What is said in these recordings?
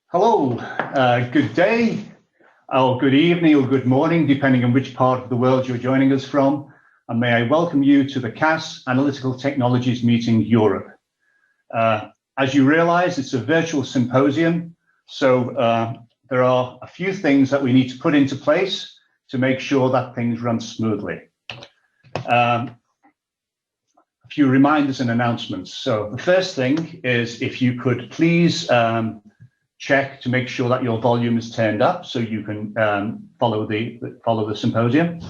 Hello, good day, or good evening, or good morning, depending on which part of the world you're joining us from. And may I welcome you to the CAS Analytical Technologies Meeting Europe. As you realize, it's a virtual symposium, so there are a few things that we need to put into place to make sure that things run smoothly. A few reminders and announcements. So the first thing is if you could please check to make sure that your volume is turned up so you can follow the symposium.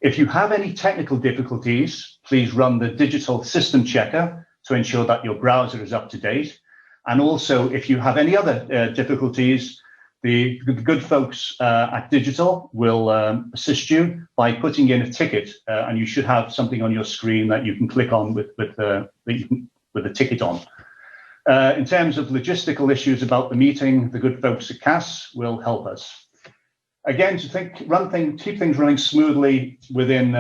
If you have any technical difficulties, please run the digital system checker to ensure that your browser is up to date. And also, if you have any other difficulties, the good folks at Digital will assist you by putting in a ticket, and you should have something on your screen that you can click on with the ticket on. In terms of logistical issues about the meeting, the good folks at CAS will help us. Again, to keep things running smoothly within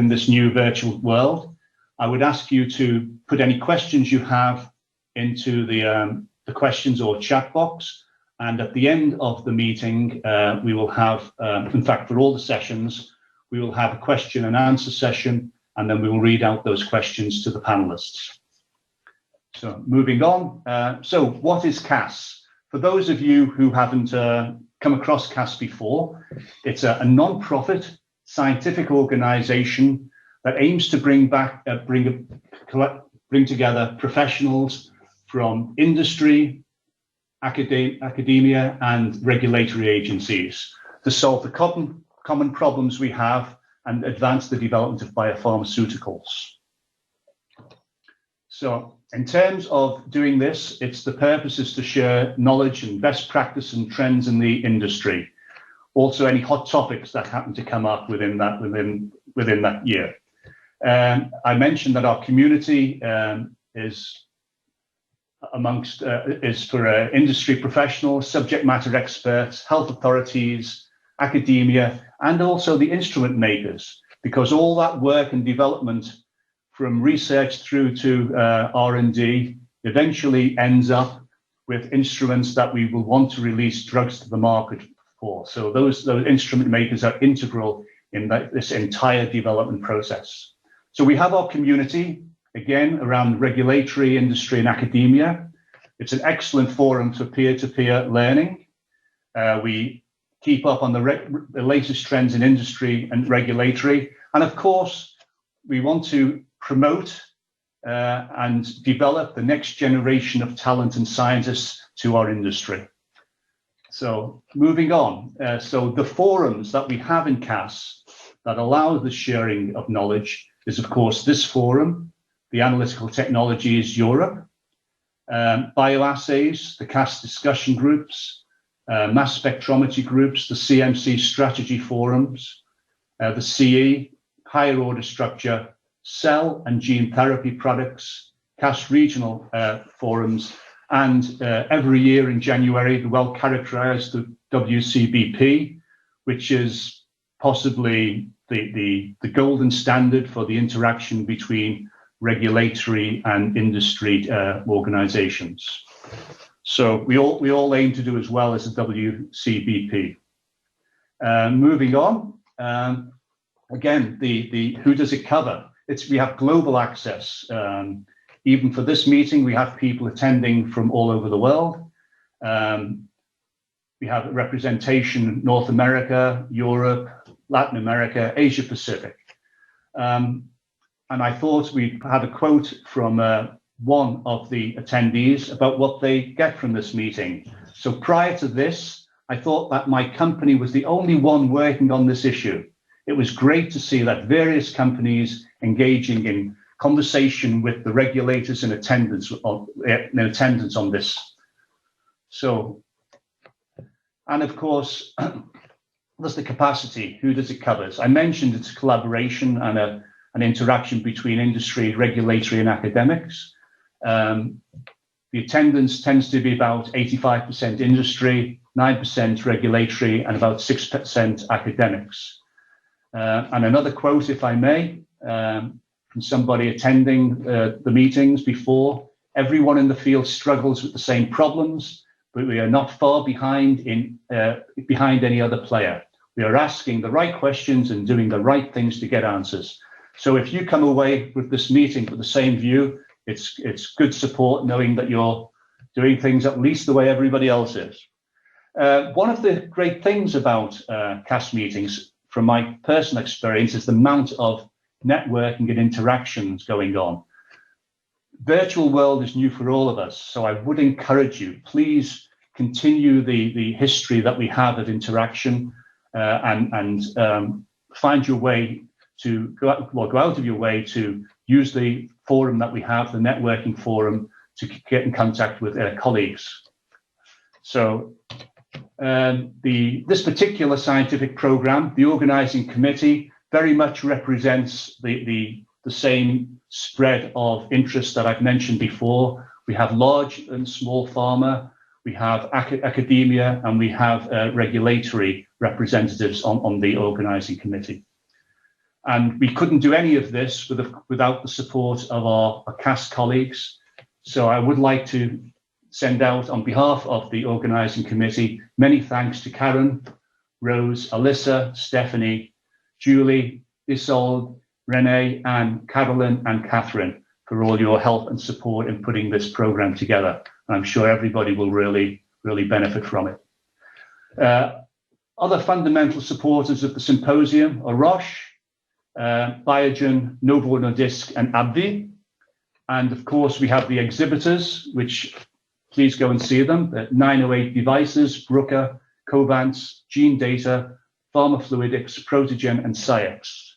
this new virtual world, I would ask you to put any questions you have into the questions or chat box. And at the end of the meeting, we will have, in fact, for all the sessions, we will have a question and answer session, and then we will read out those questions to the panelists. So moving on, so what is CAS? For those of you who haven't come across CAS before, it's a non-profit scientific organization that aims to bring together professionals from industry, academia, and regulatory agencies to solve the common problems we have and advance the development of biopharmaceuticals. So in terms of doing this, the purpose is to share knowledge and best practice and trends in the industry. Also, any hot topics that happen to come up within that year. I mentioned that our community is for industry professionals, subject matter experts, health authorities, academia, and also the instrument makers, because all that work and development from research through to R&D eventually ends up with instruments that we will want to release drugs to the market for. So those instrument makers are integral in this entire development process. So we have our community, again, around regulatory, industry, and academia. It's an excellent forum for peer-to-peer learning. We keep up on the latest trends in industry and regulatory. And of course, we want to promote and develop the next generation of talent and scientists to our industry. So moving on, so the forums that we have in CAS that allow the sharing of knowledge is, of course, this forum, the Analytical Technologies Europe, bioassays, the CAS discussion groups, mass spectrometry groups, the CMC strategy forums, the CE, higher order structure, cell and gene therapy products, CAS regional forums, and every year in January, the well-characterized WCBP, which is possibly the golden standard for the interaction between regulatory and industry organizations. So we all aim to do as well as the WCBP. Moving on, again, who does it cover? We have global access. Even for this meeting, we have people attending from all over the world. We have representation in North America, Europe, Latin America, Asia Pacific. And I thought we had a quote from one of the attendees about what they get from this meeting. So prior to this, I thought that my company was the only one working on this issue. It was great to see that various companies engaging in conversation with the regulators in attendance on this. So, and of course, there's the capacity. Who does it cover? I mentioned it's a collaboration and an interaction between industry, regulatory, and academics. The attendance tends to be about 85% industry, 9% regulatory, and about 6% academics. And another quote, if I may, from somebody attending the meetings before: everyone in the field struggles with the same problems, but we are not far behind behind any other player. We are asking the right questions and doing the right things to get answers. So if you come away with this meeting with the same view, it's good support knowing that you're doing things at least the way everybody else is. One of the great things about CAS meetings, from my personal experience, is the amount of networking and interactions going on. Virtual world is new for all of us, so I would encourage you, please continue the history that we have of interaction and find your way to go out of your way to use the forum that we have, the networking forum, to get in contact with colleagues. So this particular scientific program, the organizing committee, very much represents the same spread of interest that I've mentioned before. We have large and small pharma, we have academia, and we have regulatory representatives on the organizing committee. And we couldn't do any of this without the support of our CAS colleagues. So I would like to send out, on behalf of the organizing committee, many thanks to Karen, Rose, Alyssa, Stephanie, Julie, Isolde, Renee, and Carolyn and Catherine for all your help and support in putting this program together. And I'm sure everybody will really benefit from it. Other fundamental supporters of the symposium are Roche, Biogen, Novo Nordisk, and AbbVie. And of course, we have the exhibitors, which please go and see them. 908 Devices, Bruker, Covance, Gene Data, Pharmafluidics, Protogen, and SciEx.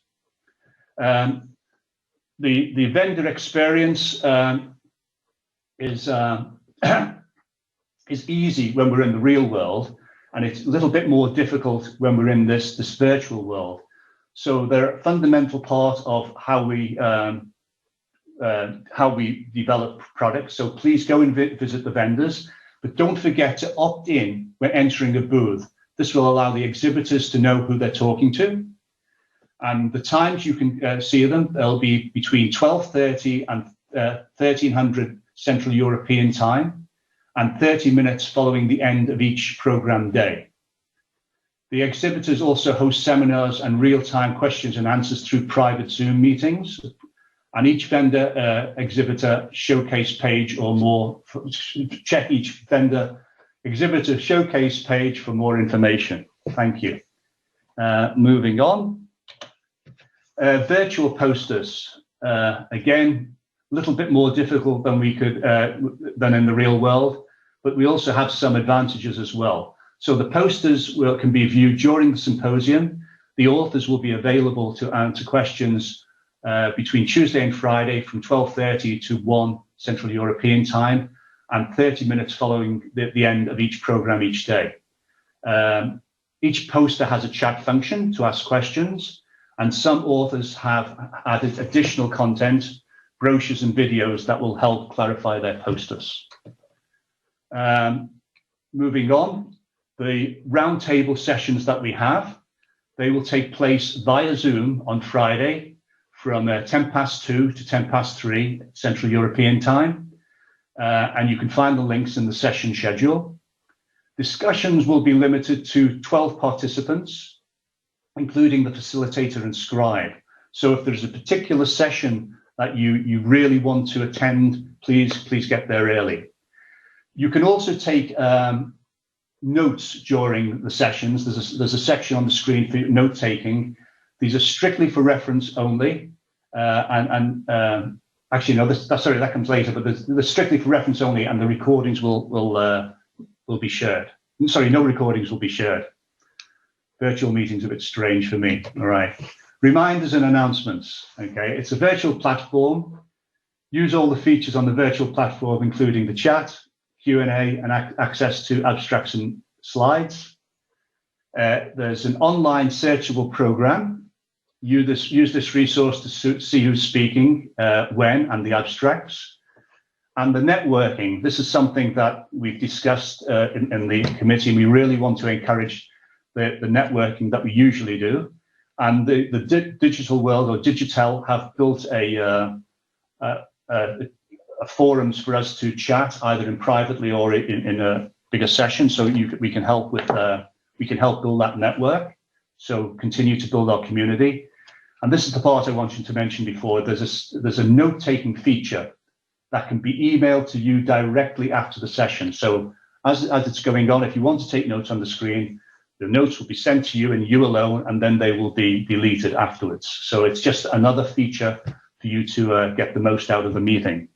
The vendor experience is easy when we're in the real world, and it's a little bit more difficult when we're in this virtual world. So they're a fundamental part of how we develop products. So please go and visit the vendors, but don't forget to opt in when entering a booth. This will allow the exhibitors to know who they're talking to. And the times you can see them, they'll be between 12:30 and 1300 Central European time, and 30 minutes following the end of each program day. The exhibitors also host seminars and real-time questions and answers through private Zoom meetings. And each vendor exhibitor showcase page or more, check each vendor exhibitor showcase page for more information. Thank you. Moving on. Virtual posters. Again, a little bit more difficult than we could than in the real world, but we also have some advantages as well. So the posters can be viewed during the symposium. The authors will be available to answer questions between Tuesday and Friday from 12:30 to 1 Central European time, and 30 minutes following the end of each program each day. Each poster has a chat function to ask questions, and some authors have added additional content, brochures and videos that will help clarify their posters. Moving on, the roundtable sessions that we have, they will take place via Zoom on Friday from 2:10 to 3:10 Central European time. And you can find the links in the session schedule. Discussions will be limited to 12 participants, including the facilitator and scribe. So if there's a particular session that you really want to attend, please get there early. You can also take notes during the sessions. There's a section on the screen for note taking. These are strictly for reference only, actually no, sorry, that comes later. But they're strictly for reference only, and the recordings will be shared. Sorry, no recordings will be shared. Virtual meetings are a bit strange for me. All right. Reminders and announcements. Okay, it's a virtual platform. Use all the features on the virtual platform, including the chat, Q&A, and access to abstracts and slides. There's an online searchable program. Use this resource to see who's speaking, when, and the abstracts. And the networking. This is something that we've discussed in the committee, and we really want to encourage the networking that we usually do. And the digital world, or Digital, have built a forums for us to chat, either in privately or in bigger session. So we can help with we can help build that network. So continue to build our community. And this is the part I wanted to mention before. There's a note-taking feature that can be emailed to you directly after the session. So as it's going on, if you want to take notes on the screen, the notes will be sent to you and you alone, and then they will be deleted afterwards. So it's just another feature for you to get the most out of the meeting.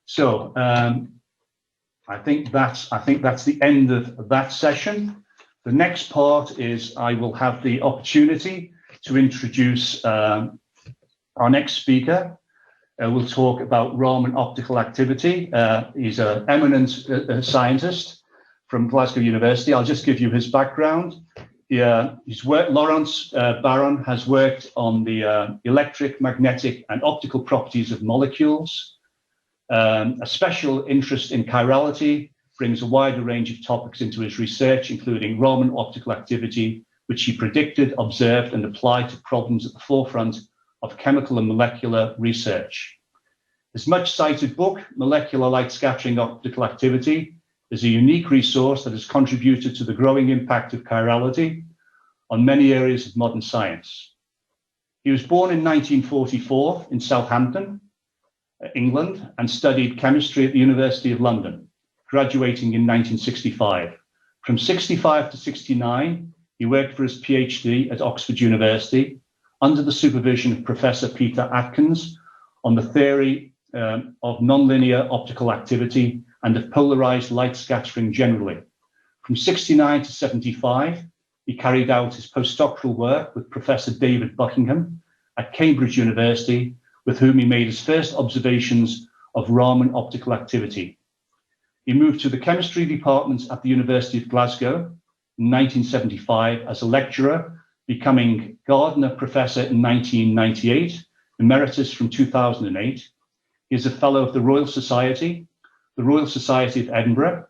So I think that's the end of that session. The next part is I will have the opportunity to introduce our next speaker. We'll talk about Raman optical activity. He's an eminent scientist from Glasgow University. I'll just give you his background. Laurence Barron has worked on the electric, magnetic, and optical properties of molecules. A special interest in chirality, brings a wider range of topics into his research, including Raman optical activity, which he predicted, observed, and applied to problems at the forefront of chemical and molecular research. His much cited book, Molecular Light Scattering Optical Activity, is a unique resource that has contributed to the growing impact of chirality on many areas of modern science. He was born in 1944 in Southampton, England, and studied chemistry at the University of London, graduating in 1965. From 65 to 69, he worked for his PhD at Oxford University under the supervision of Professor Peter Atkins on the theory of nonlinear optical activity and of polarized light scattering generally. From 69 to 75, he carried out his postdoctoral work with Professor David Buckingham at Cambridge University, with whom he made his first observations of Raman optical activity. He moved to the chemistry department at the University of Glasgow in 1975 as a lecturer, becoming Gardner Professor in 1998, emeritus from 2008. He is a fellow of the Royal Society, the Royal Society of Edinburgh,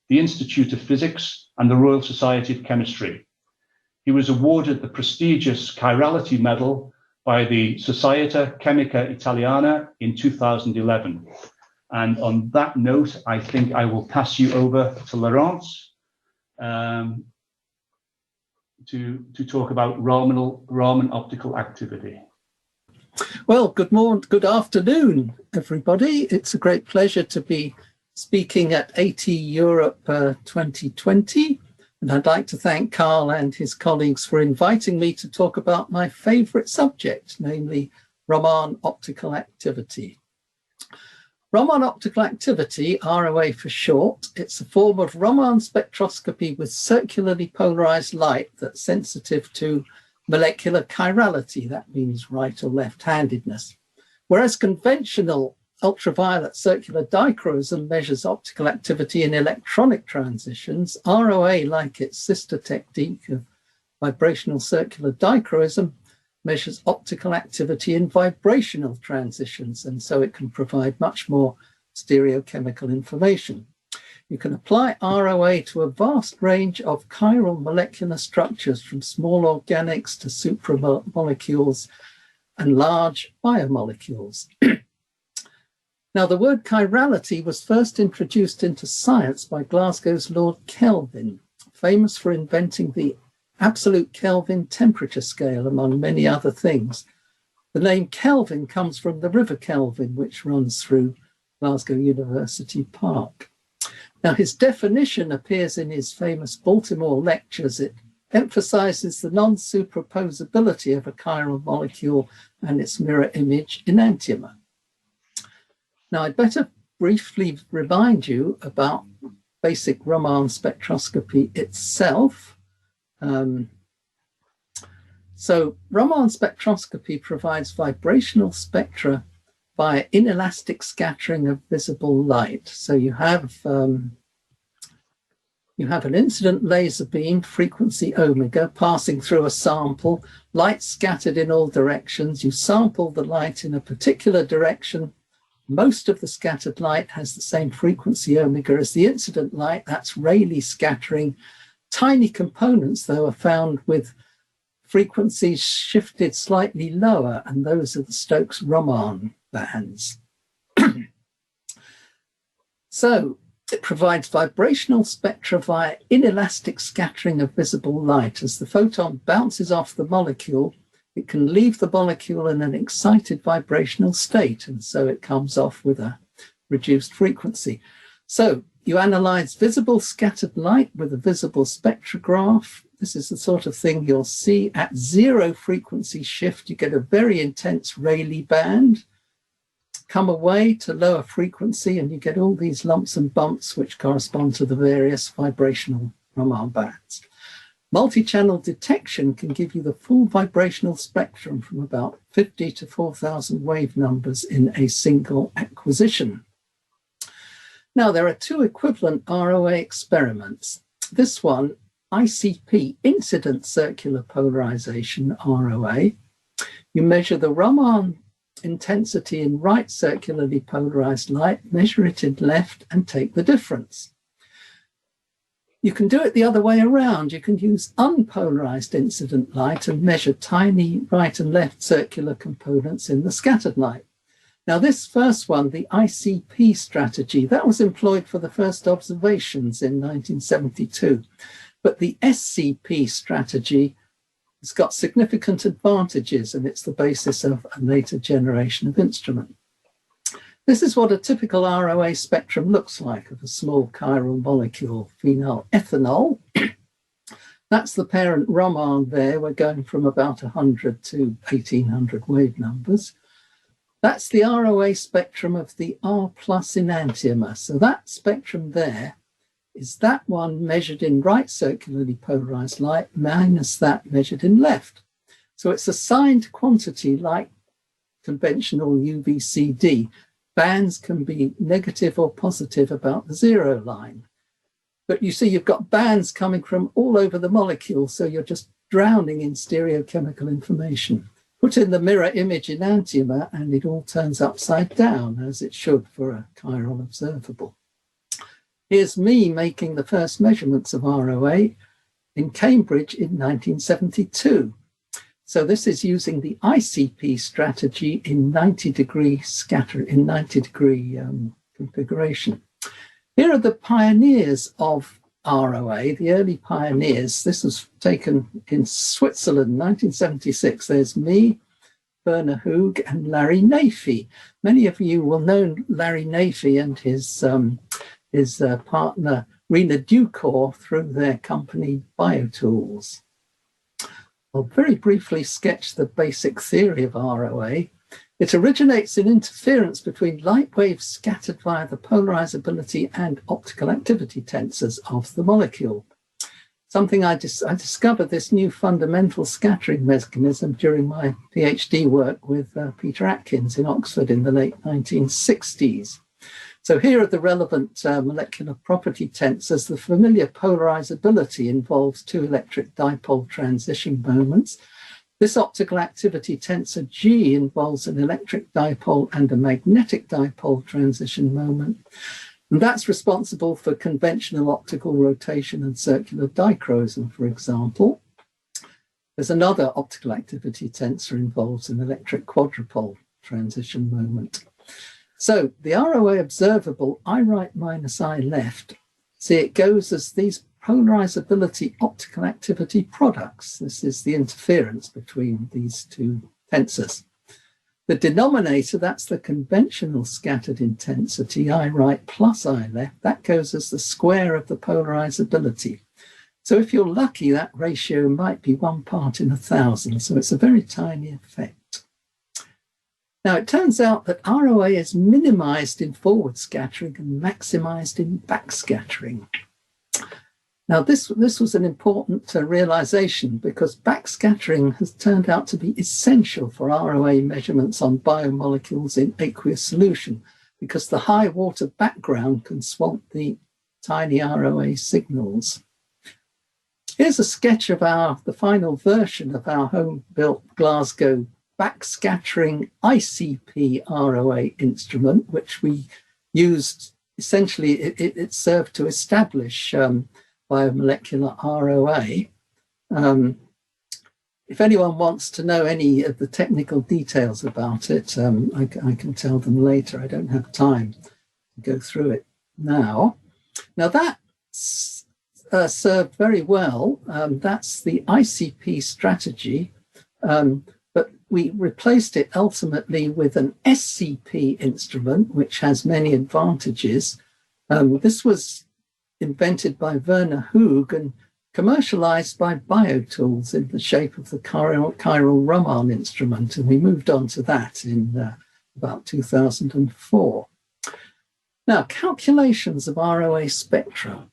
the Institute of Physics, and the Royal Society of Chemistry. He was awarded the prestigious Chirality Medal by the Società Chimica Italiana in 2011. And on that note, I think I will pass you over to Laurence to talk about Raman optical activity. Well, good afternoon, everybody. It's a great pleasure to be speaking at AT Europe 2020. And I'd like to thank Carl and his colleagues for inviting me to talk about my favorite subject, namely Raman optical activity. Raman optical activity, ROA for short, it's a form of Raman spectroscopy with circularly polarized light that's sensitive to molecular chirality. That means right or left-handedness. Whereas conventional ultraviolet circular dichroism measures optical activity in electronic transitions, ROA, like its sister technique of vibrational circular dichroism, measures optical activity in vibrational transitions, and so it can provide much more stereochemical information. You can apply ROA to a vast range of chiral molecular structures, from small organics to supramolecules and large biomolecules. Now, the word chirality was first introduced into science by Glasgow's Lord Kelvin, famous for inventing the absolute Kelvin temperature scale, among many other things. The name Kelvin comes from the River Kelvin, which runs through Glasgow University Park. Now, his definition appears in his famous Baltimore lectures. It emphasizes the non-superposability of a chiral molecule and its mirror image enantiomer. Now, I'd better briefly remind you about basic Raman spectroscopy itself. So Raman spectroscopy provides vibrational spectra by inelastic scattering of visible light. So you have an incident laser beam, frequency omega, passing through a sample, light scattered in all directions. You sample the light in a particular direction. Most of the scattered light has the same frequency omega as the incident light. That's Rayleigh scattering. Tiny components, though, are found with frequencies shifted slightly lower, and those are the Stokes-Raman bands. So It provides vibrational spectra via inelastic scattering of visible light. As the photon bounces off the molecule, it can leave the molecule in an excited vibrational state, and so it comes off with a reduced frequency. So you analyze visible scattered light with a visible spectrograph. This is the sort of thing you'll see at 0 frequency shift. You get a very intense Rayleigh band. Come away to lower frequency and you get all these lumps and bumps which correspond to the various vibrational Raman bands. Multi-channel detection can give you the full vibrational spectrum from about 50 to 4,000 wave numbers in a single acquisition. Now, there are 2 equivalent ROA experiments. This one, ICP, incident circular polarization ROA. You measure the Raman intensity in right circularly polarized light, measure it in left, and take the difference. You can do it the other way around. You can use unpolarized incident light and measure tiny right and left circular components in the scattered light. Now, this first one, the ICP strategy, that was employed for the first observations in 1972. But the SCP strategy has got significant advantages, and it's the basis of a later generation of instrument. This is what a typical ROA spectrum looks like of a small chiral molecule, phenyl ethanol. That's the parent Raman there. We're going from about 100 to 1800 wave numbers. That's the ROA spectrum of the R+ enantiomer. So that spectrum there is that one measured in right circularly polarized light minus that measured in left. So it's a signed quantity like conventional UVCD. Bands can be negative or positive about the 0 line. But you see, you've got bands coming from all over the molecule, so you're just drowning in stereochemical information. Put in the mirror image enantiomer and it all turns upside down, as it should for a chiral observable. Here's me making the first measurements of ROA in Cambridge in 1972. So this is using the ICP strategy in 90-degree scatter, in 90-degree configuration. Here are the pioneers of ROA, the early pioneers. This was taken in Switzerland, 1976. There's me, Werner Hug, and Larry Nafy. Many of you will know Larry Nafy and his partner, Rena Ducor, through their company BioTools. I'll very briefly sketch the basic theory of ROA. It originates in interference between light waves scattered via the polarizability and optical activity tensors of the molecule. Something I discovered this new fundamental scattering mechanism during my PhD work with Peter Atkins in Oxford in the late 1960s. So here are the relevant molecular property tensors. The familiar polarizability involves 2 electric dipole transition moments. This optical activity tensor G involves an electric dipole and a magnetic dipole transition moment. And that's responsible for conventional optical rotation and circular dichroism, for example. There's another optical activity tensor involves an electric quadrupole transition moment. So the ROA observable, I right minus I left, see it goes as these polarizability optical activity products. This is the interference between these 2 tensors. The denominator, that's the conventional scattered intensity, I right plus I left, that goes as the square of the polarizability. So if you're lucky, that ratio might be 1 part in 1,000, so it's a very tiny effect. Now, it turns out that ROA is minimized in forward scattering and maximized in back scattering. Now, this was an important realization because backscattering has turned out to be essential for ROA measurements on biomolecules in aqueous solution because the high water background can swamp the tiny ROA signals. Here's a sketch of the final version of our home-built Glasgow backscattering ICP ROA instrument, which we used. Essentially, it served to establish biomolecular ROA. If anyone wants to know any of the technical details about it, I can tell them later. I don't have time to go through it now. Now that served very well. That's the ICP strategy, but we replaced it ultimately with an SCP instrument, which has many advantages. This was invented by Werner Hug and commercialized by BioTools in the shape of the chiral Raman instrument, and we moved on to that in about 2004. Now, calculations of ROA spectra.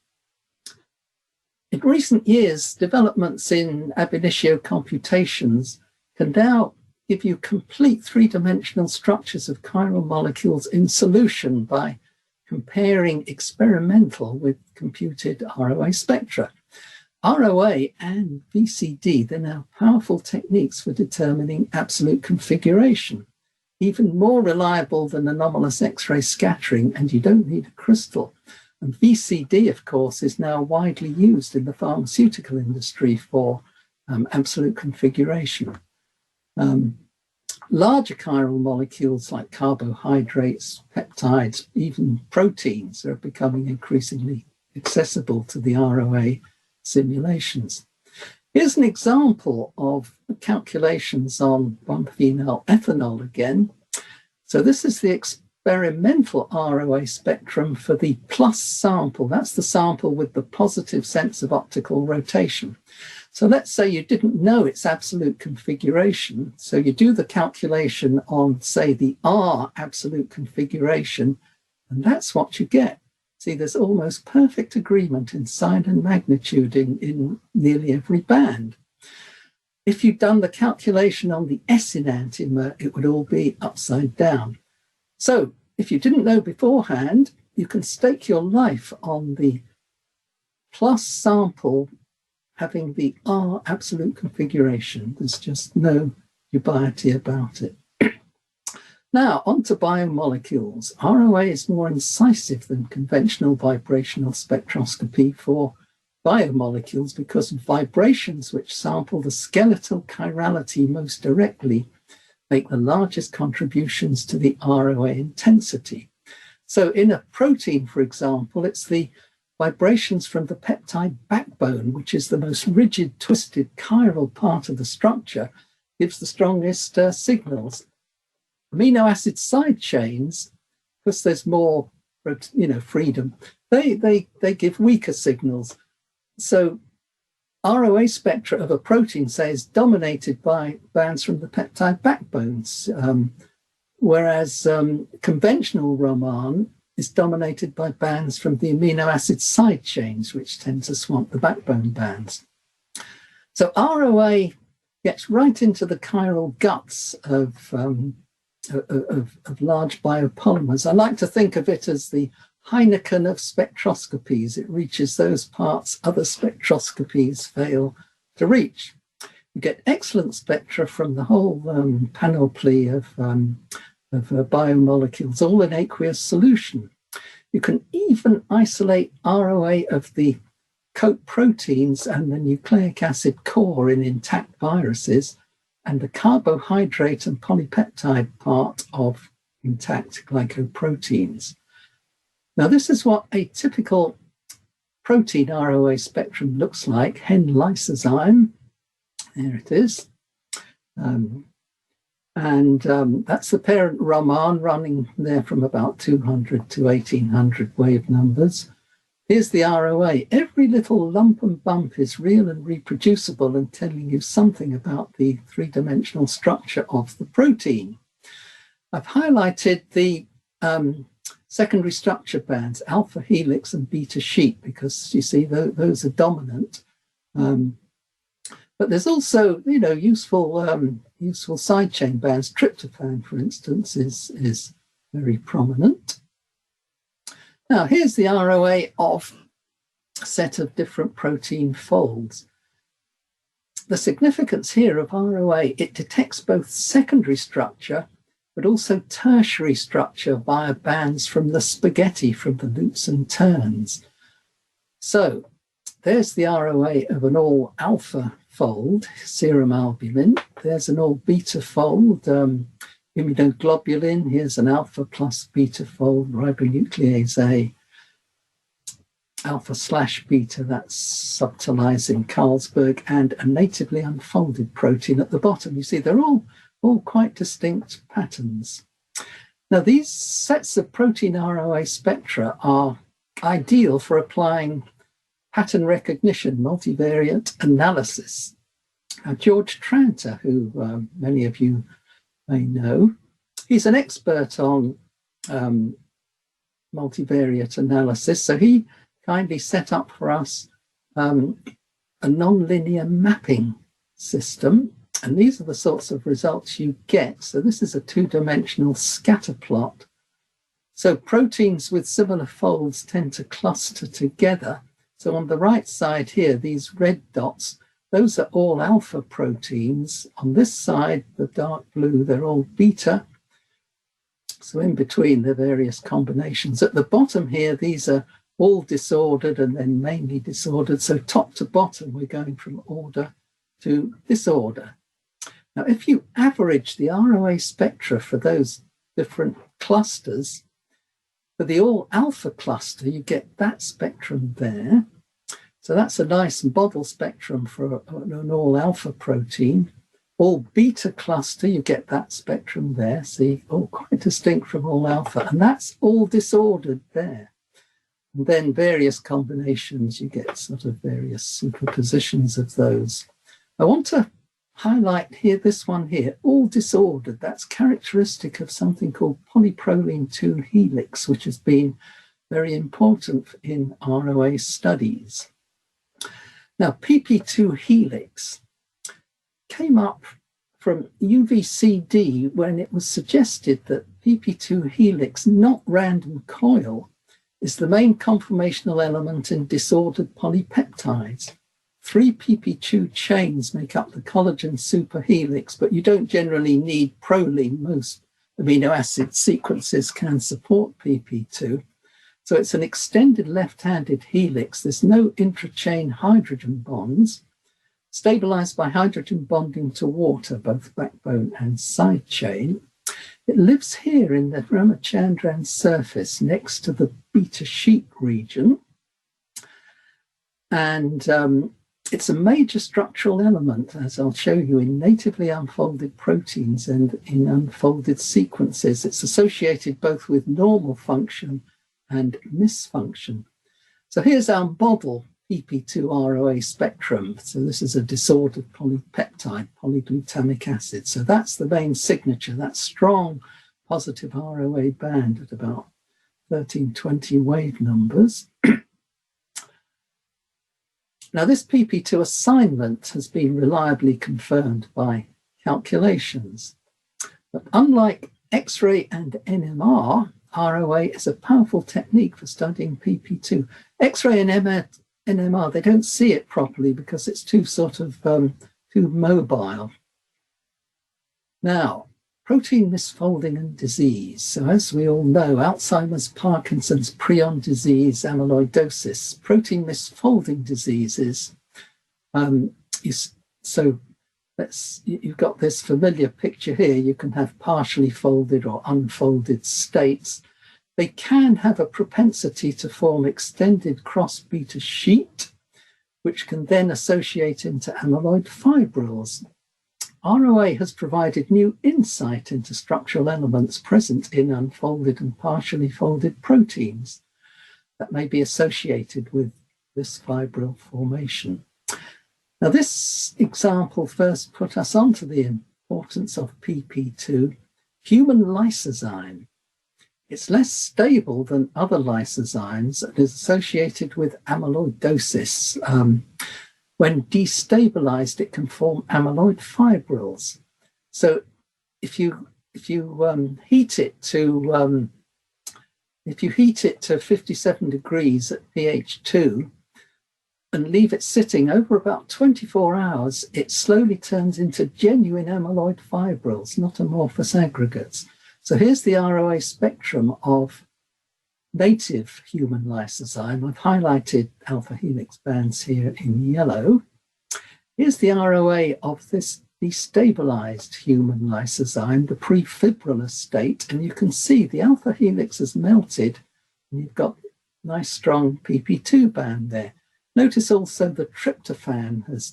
In recent years, developments in ab initio computations can now give you complete three-dimensional structures of chiral molecules in solution by comparing experimental with computed ROA spectra. ROA and VCD, they're now powerful techniques for determining absolute configuration, even more reliable than anomalous X-ray scattering, and you don't need a crystal. And VCD, of course, is now widely used in the pharmaceutical industry for absolute configuration. Larger chiral molecules like carbohydrates, peptides, even proteins are becoming increasingly accessible to the ROA simulations. Here's an example of calculations on 1-phenyl ethanol again. So this is the experimental ROA spectrum for the plus sample. That's the sample with the positive sense of optical rotation. So let's say you didn't know its absolute configuration. So you do the calculation on, say, the R absolute configuration, and that's what you get. See, there's almost perfect agreement in sign and magnitude in nearly every band. If you'd done the calculation on the S enantiomer, it would all be upside down. So if you didn't know beforehand, you can stake your life on the plus sample having the R absolute configuration. There's just no dubiety about it. Now, on to biomolecules. ROA is more incisive than conventional vibrational spectroscopy for biomolecules because vibrations which sample the skeletal chirality most directly make the largest contributions to the ROA intensity. So in a protein, for example, it's the vibrations from the peptide backbone, which is the most rigid, twisted chiral part of the structure, gives the strongest signals. Amino acid side chains, because there's more, freedom, they give weaker signals. So ROA spectra of a protein, say, is dominated by bands from the peptide backbones, whereas conventional Raman is dominated by bands from the amino acid side chains, which tend to swamp the backbone bands. So ROA gets right into the chiral guts of large biopolymers. I like to think of it as the Heineken of spectroscopies. It reaches those parts other spectroscopies fail to reach. You get excellent spectra from the whole panoply of biomolecules, all in aqueous solution. You can even isolate ROA of the coat proteins and the nucleic acid core in intact viruses, and the carbohydrate and polypeptide part of intact glycoproteins. Now, this is what a typical protein ROA spectrum looks like. Hen lysozyme, there it is. That's the parent Raman running there from about 200 to 1800 wave numbers. Here's the ROA. Every little lump and bump is real and reproducible and telling you something about the three-dimensional structure of the protein. I've highlighted the secondary structure bands, alpha helix and beta sheet, because you see those are dominant. But there's also, useful side chain bands. Tryptophan, for instance, is very prominent. Now, here's the ROA of a set of different protein folds. The significance here of ROA, it detects both secondary structure, but also tertiary structure via bands from the spaghetti, from the loops and turns. So there's the ROA of an all alpha fold, serum albumin. There's an all beta fold, immunoglobulin. Here's an alpha plus beta fold, ribonuclease A. alpha/beta, that's subtilizing Carlsberg, and a natively unfolded protein at the bottom. You see, they're all quite distinct patterns. Now, these sets of protein ROA spectra are ideal for applying pattern recognition, multivariate analysis. Now, George Tranter, who many of you may know, he's an expert on multivariate analysis. So he kindly set up for us a nonlinear mapping system. And these are the sorts of results you get. So this is a two-dimensional scatter plot. So proteins with similar folds tend to cluster together. So on the right side here, these red dots, those are all alpha proteins. On this side, the dark blue, they're all beta. So in between, there are various combinations. At the bottom here, these are all disordered and then mainly disordered. So top to bottom, we're going from order to disorder. Now, if you average the ROA spectra for those different clusters, for the all alpha cluster, you get that spectrum there. So that's a nice model spectrum for an all alpha protein. All beta cluster, you get that spectrum there. See, all quite distinct from all alpha. And that's all disordered there. And then various combinations, you get sort of various superpositions of those. I want to highlight here, this one here, all disordered. That's characteristic of something called polyproline 2 helix, which has been very important in ROA studies. Now, PP2 helix came up from UVCD when it was suggested that PP2 helix, not random coil, is the main conformational element in disordered polypeptides. 3 PP2 chains make up the collagen superhelix, but you don't generally need proline. Most amino acid sequences can support PP2. So it's an extended left-handed helix. There's no intrachain hydrogen bonds, stabilized by hydrogen bonding to water, both backbone and side chain. It lives here in the Ramachandran surface next to the beta sheet region. And it's a major structural element, as I'll show you, in natively unfolded proteins and in unfolded sequences. It's associated both with normal function and misfunction. So here's our model PP2 ROA spectrum. So this is a disordered polypeptide, polyglutamic acid. So that's the main signature, that strong positive ROA band at about 1320 wave numbers. Now, this PP2 assignment has been reliably confirmed by calculations. But unlike X-ray and NMR, ROA is a powerful technique for studying PP2. X-ray and NMR, they don't see it properly because it's too mobile. Now, protein misfolding and disease. So as we all know, Alzheimer's, Parkinson's, prion disease, amyloidosis, protein misfolding diseases. You've got this familiar picture here. You can have partially folded or unfolded states. They can have a propensity to form extended cross beta sheet, which can then associate into amyloid fibrils. ROA has provided new insight into structural elements present in unfolded and partially folded proteins that may be associated with this fibril formation. Now, this example first put us onto the importance of PP2, human lysozyme. It's less stable than other lysozymes and is associated with amyloidosis. When destabilized, it can form amyloid fibrils. So if you heat it to 57 degrees at pH 2 and leave it sitting over about 24 hours, it slowly turns into genuine amyloid fibrils, not amorphous aggregates. So here's the ROA spectrum of native human lysozyme. I've highlighted alpha helix bands here in yellow. Here's the ROA of this destabilized human lysozyme, the prefibrillar state, and you can see the alpha helix has melted, and you've got nice strong PP2 band there. Notice also the tryptophan has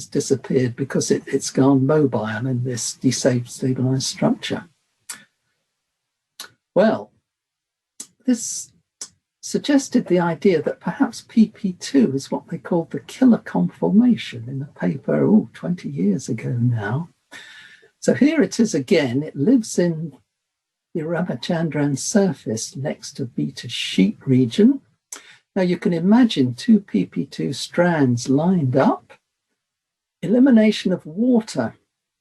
disappeared because it's gone mobile in this destabilized structure. Well, this suggested the idea that perhaps PP2 is what they called the killer conformation in a paper 20 years ago now. So here it is again. It lives in the Ramachandran surface next to beta sheet region. Now you can imagine two PP2 strands lined up. Elimination of water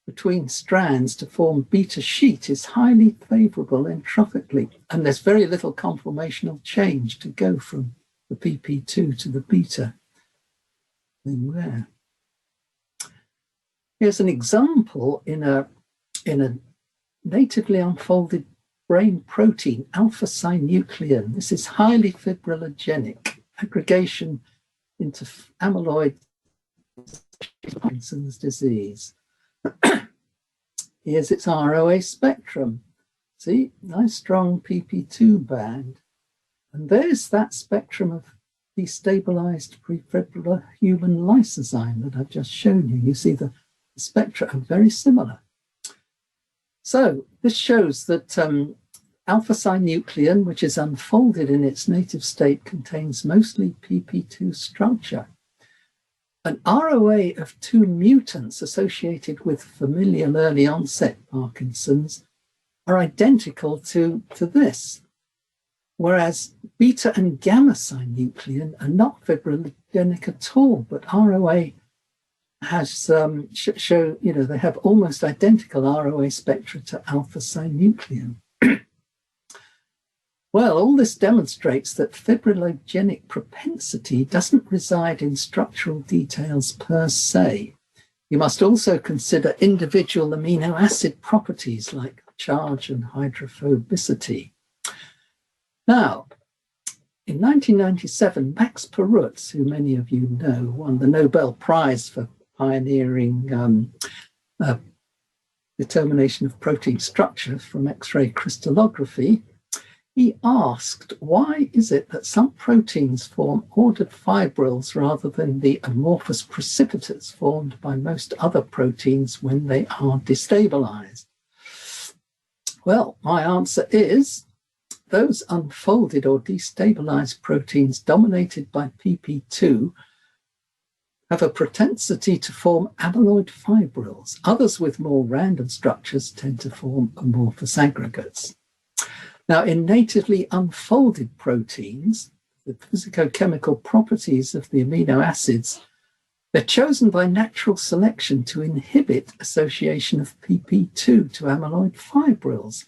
between strands to form beta sheet is highly favorable entropically, and there's very little conformational change to go from the PP2 to the beta thing there. Here's an example in a natively unfolded brain protein, alpha-synuclein. This is highly fibrillogenic, aggregation into amyloid Parkinson's disease. Here's its ROA spectrum. See, nice strong PP2 band. And there's that spectrum of destabilized prefibrillar human lysozyme that I've just shown you. You see the spectra are very similar. So this shows that alpha-synuclein, which is unfolded in its native state, contains mostly PP2 structure. An ROA of 2 mutants associated with familial early onset Parkinson's are identical to this, whereas beta and gamma synuclein are not fibrillogenic at all, but ROA has they have almost identical ROA spectra to alpha-synuclein. Well, all this demonstrates that fibrillogenic propensity doesn't reside in structural details per se. You must also consider individual amino acid properties like charge and hydrophobicity. Now, in 1997, Max Perutz, who many of you know, won the Nobel Prize for pioneering determination of protein structure from X-ray crystallography. He asked, why is it that some proteins form ordered fibrils rather than the amorphous precipitates formed by most other proteins when they are destabilized? Well, my answer is those unfolded or destabilized proteins dominated by PP2 have a propensity to form amyloid fibrils. Others with more random structures tend to form amorphous aggregates. Now, in natively unfolded proteins, the physicochemical properties of the amino acids, they're chosen by natural selection to inhibit association of PP2 to amyloid fibrils.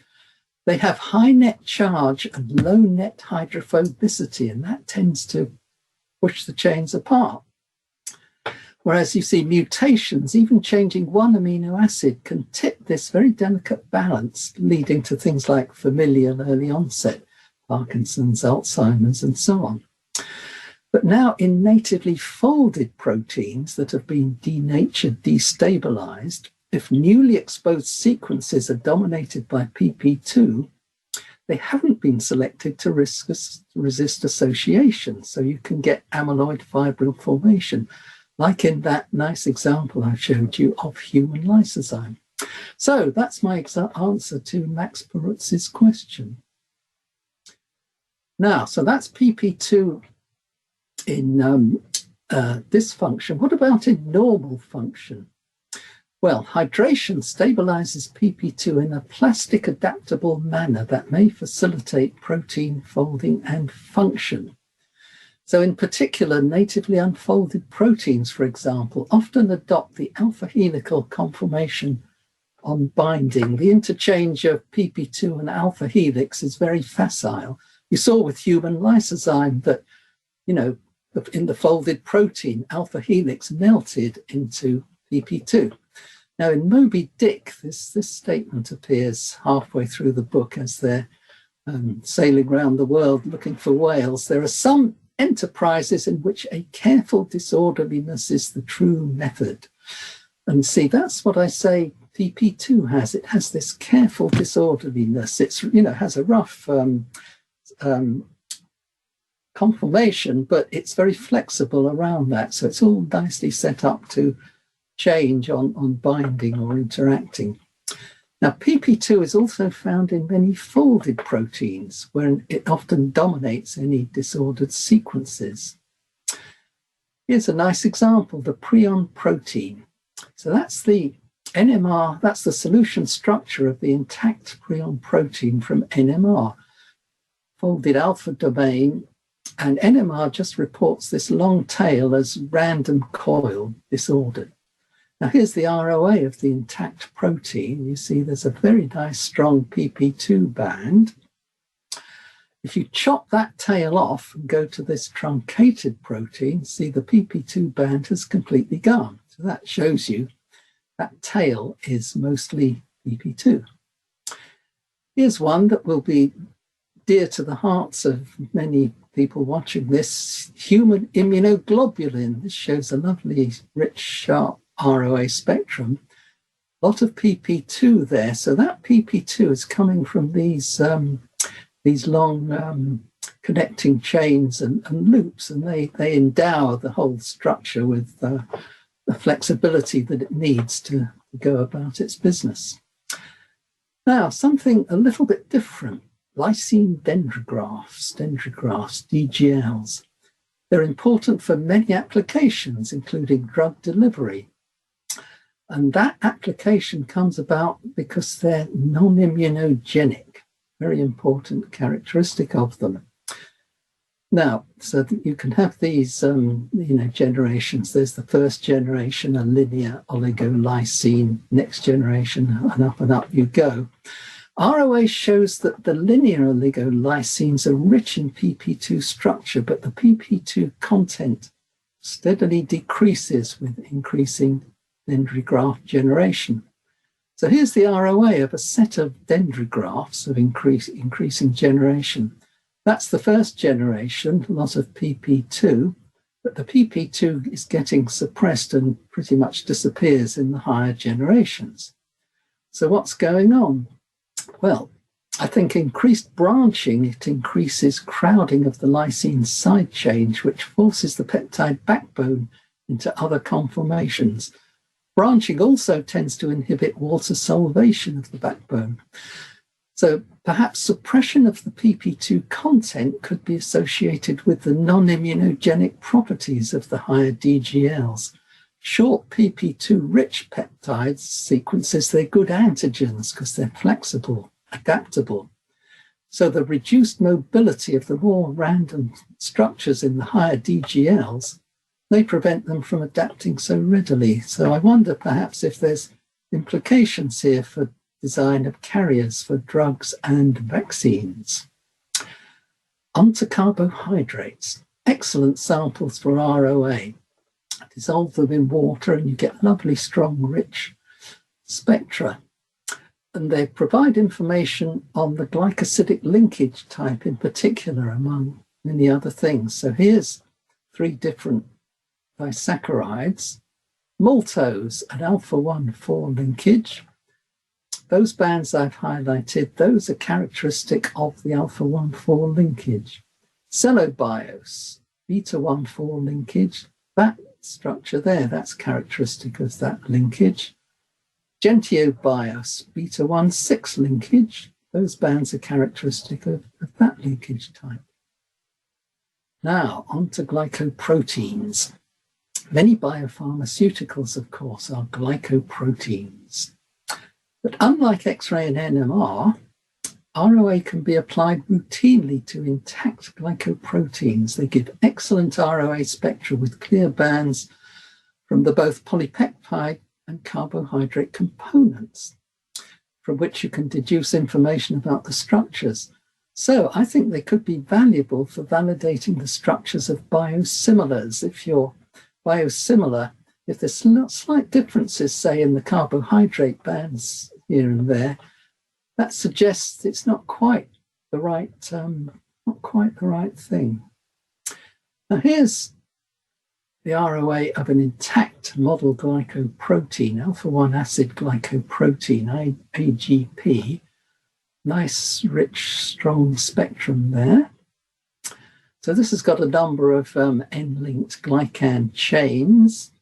They have high net charge and low net hydrophobicity, and that tends to push the chains apart. Whereas you see mutations, even changing one amino acid can tip this very delicate balance, leading to things like familial early onset, Parkinson's, Alzheimer's, and so on. But now in natively folded proteins that have been denatured, destabilized, if newly exposed sequences are dominated by PP2, they haven't been selected to resist association, so you can get amyloid fibril formation, like in that nice example I showed you of human lysozyme. So that's my answer to Max Perutz's question. Now, so that's PP2 in dysfunction. What about in normal function? Well, hydration stabilizes PP2 in a plastic adaptable manner that may facilitate protein folding and function. So in particular, natively unfolded proteins, for example, often adopt the alpha helical conformation on binding. The interchange of PP2 and alpha helix is very facile. You saw with human lysozyme that, in the folded protein, alpha helix melted into PP2. Now in Moby Dick, this statement appears halfway through the book as they're sailing around the world looking for whales. There are some enterprises in which a careful disorderliness is the true method. And see, that's what I say PP2 has. It has this careful disorderliness. It's, has a rough conformation, but it's very flexible around that. So it's all nicely set up to change on binding or interacting. Now, PP2 is also found in many folded proteins, where it often dominates any disordered sequences. Here's a nice example, the prion protein. So that's the NMR, that's the solution structure of the intact prion protein from NMR, folded alpha domain, and NMR just reports this long tail as random coil disordered. Now here's the ROA of the intact protein. You see there's a very nice strong PP2 band. If you chop that tail off and go to this truncated protein, see the PP2 band has completely gone. So that shows you that tail is mostly PP2. Here's one that will be dear to the hearts of many people watching this, human immunoglobulin. This shows a lovely, rich, sharp ROA spectrum. A lot of PP2 there. So that PP2 is coming from these long connecting chains and loops, and they endow the whole structure with the flexibility that it needs to go about its business. Now, something a little bit different, lysine dendrographs, DGLs. They're important for many applications, including drug delivery. And that application comes about because they're non-immunogenic, very important characteristic of them. Now, so that you can have these, generations. There's the first generation, a linear oligolysine, next generation, and up you go. ROA shows that the linear oligolysines are rich in PP2 structure, but the PP2 content steadily decreases with increasing dendrigraph generation. So here's the ROA of a set of dendrigraphs of increasing generation. That's the first generation, a lot of PP2, but the PP2 is getting suppressed and pretty much disappears in the higher generations. So what's going on? Well, I think increased branching, it increases crowding of the lysine side chain, which forces the peptide backbone into other conformations. Branching also tends to inhibit water solvation of the backbone. So perhaps suppression of the PP2 content could be associated with the non-immunogenic properties of the higher DGLs. Short PP2-rich peptides sequences, they're good antigens because they're flexible, adaptable. So the reduced mobility of the more random structures in the higher DGLs, they prevent them from adapting so readily. So I wonder perhaps if there's implications here for design of carriers for drugs and vaccines. Onto carbohydrates. Excellent samples for ROA. Dissolve them in water and you get lovely, strong, rich spectra. And they provide information on the glycosidic linkage type in particular, among many other things. So here's 3 different disaccharides. Maltose, an alpha-1,4 linkage. Those bands I've highlighted, those are characteristic of the alpha-1,4 linkage. Cellobiose, beta-1,4 linkage. That structure there, that's characteristic of that linkage. Gentiobiose, beta-1,6 linkage. Those bands are characteristic of that linkage type. Now, on to glycoproteins. Many biopharmaceuticals, of course, are glycoproteins. But unlike X-ray and NMR, ROA can be applied routinely to intact glycoproteins. They give excellent ROA spectra with clear bands from the both polypeptide and carbohydrate components, from which you can deduce information about the structures. So I think they could be valuable for validating the structures of biosimilars. If you're biosimilar, if there's slight differences, say, in the carbohydrate bands here and there, that suggests it's not quite the right thing. Now here's the ROA of an intact model glycoprotein, alpha-1 acid glycoprotein, AGP. Nice, rich, strong spectrum there. So this has got a number of N-linked glycan chains.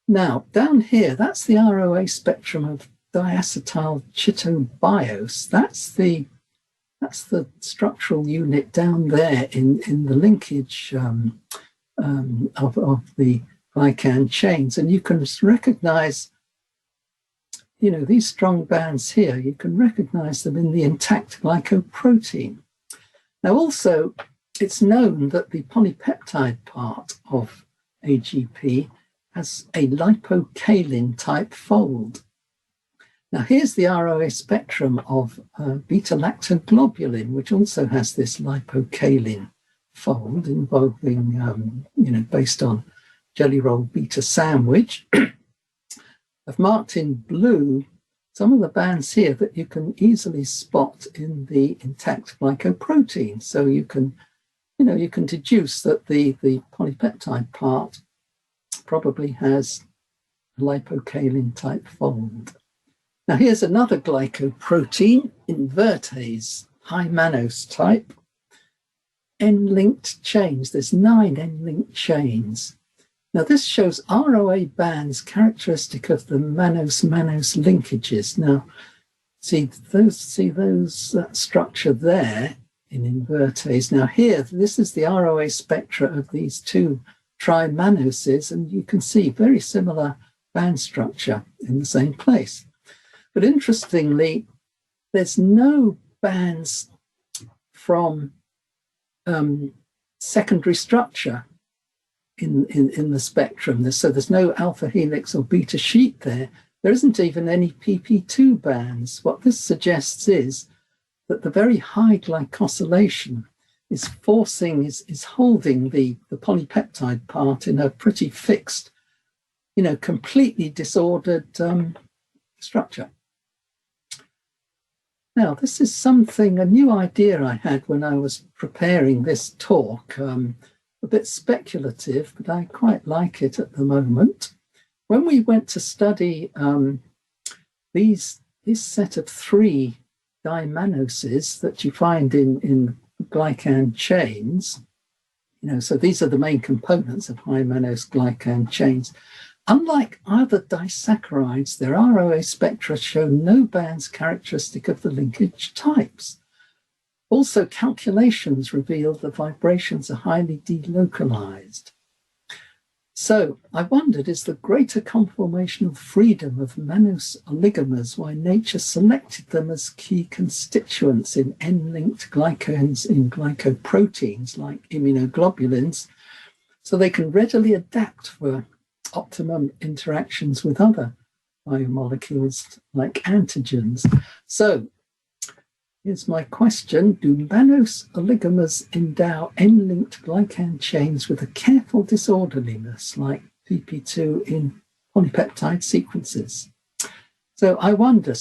Now, down here, that's the ROA spectrum of diacetyl chitobiose. That's the structural unit down there in the linkage of the glycan chains. And you can recognize, you know, these strong bands here, you can recognize them in the intact glycoprotein. Now, also, it's known that the polypeptide part of AGP has a lipocalin type fold. Now, here's the ROA spectrum of beta-lactoglobulin, which also has this lipocalin fold involving, you know, based on jelly roll beta sandwich. I've marked in blue some of the bands here that you can easily spot in the intact glycoprotein. So you can, you know, you can deduce that the polypeptide part probably has a lipocalin type fold. Now here's another glycoprotein, invertase, high mannose type, N-linked chains. There's 9 N-linked chains. Now this shows ROA bands characteristic of the mannose-mannose linkages. Now, see those that structure there in invertase. Now here, this is the ROA spectra of these 2 trimannoses, and you can see very similar band structure in the same place. But interestingly, there's no bands from secondary structure in the spectrum. So there's no alpha helix or beta sheet there. There isn't even any pp2 bands. What this suggests is that the very high glycosylation is holding the polypeptide part in a pretty fixed, you know, completely disordered structure. Now, this is something, a new idea I had when I was preparing this talk, a bit speculative, but I quite like it at the moment. When we went to study this set of 3 dimannoses that you find in glycan chains, you know, so these are the main components of high mannose glycan chains. Unlike other disaccharides, their ROA spectra show no bands characteristic of the linkage types. Also, calculations reveal the vibrations are highly delocalized. So I wondered, is the greater conformational freedom of mannose oligomers why nature selected them as key constituents in N-linked glycans in glycoproteins like immunoglobulins, so they can readily adapt for optimum interactions with other biomolecules like antigens. So here's my question. Do mannose oligomers endow N-linked glycan chains with a careful disorderliness like pp2 in polypeptide sequences? So I wonder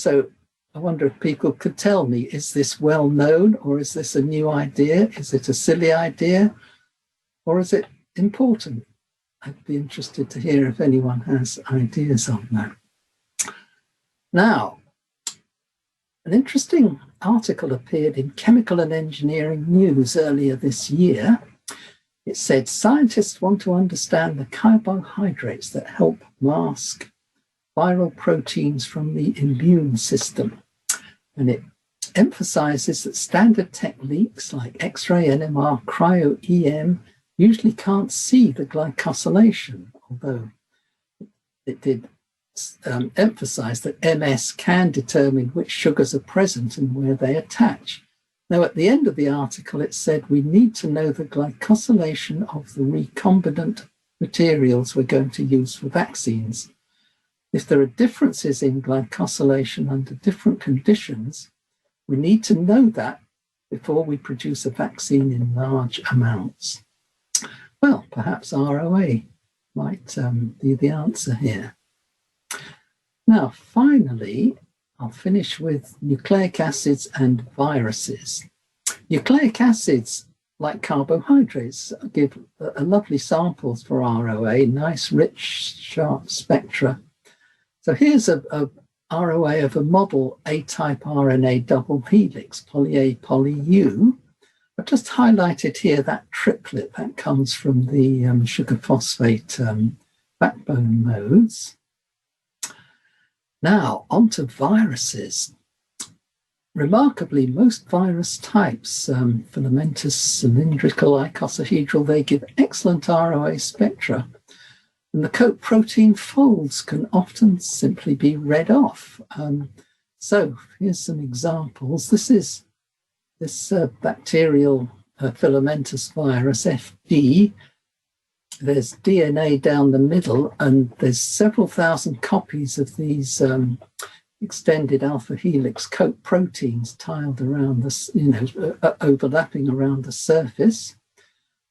if people could tell me, is this well known, or is this a new idea? Is it a silly idea, or is it important? I'd be interested to hear if anyone has ideas on that. Now, an interesting article appeared in Chemical and Engineering News earlier this year. It said scientists want to understand the carbohydrates that help mask viral proteins from the immune system. And it emphasizes that standard techniques like X-ray, NMR, cryo-EM usually can't see the glycosylation, although it did emphasize that MS can determine which sugars are present and where they attach. Now, at the end of the article, it said we need to know the glycosylation of the recombinant materials we're going to use for vaccines. If there are differences in glycosylation under different conditions, we need to know that before we produce a vaccine in large amounts. Well, perhaps ROA might be the answer here. Now, finally, I'll finish with nucleic acids and viruses. Nucleic acids, like carbohydrates, give a lovely samples for ROA, nice, rich, sharp spectra. So here's a ROA of a model A-type RNA double helix, poly-A, poly-U, I've just highlighted here that triplet that comes from the sugar phosphate backbone modes. Now, onto viruses. Remarkably, most virus types, filamentous, cylindrical, icosahedral, they give excellent ROA spectra. And the coat protein folds can often simply be read off. So here's some examples. This is this bacterial filamentous virus, FD. There's DNA down the middle, and there's several thousand copies of these extended alpha helix coat proteins tiled around this, overlapping around the surface.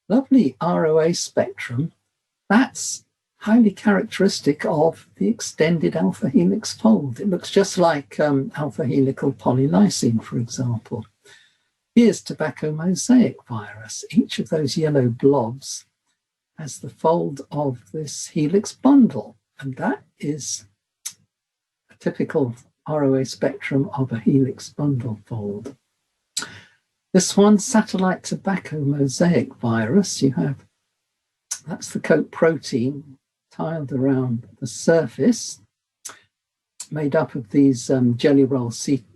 Lovely ROA spectrum. That's highly characteristic of the extended alpha helix fold. It looks just like alpha helical polylysine, for example. Here's tobacco mosaic virus. Each of those yellow blobs has the fold of this helix bundle, and that is a typical ROA spectrum of a helix bundle fold. This one, satellite tobacco mosaic virus, that's the coat protein tiled around the surface, made up of these jelly roll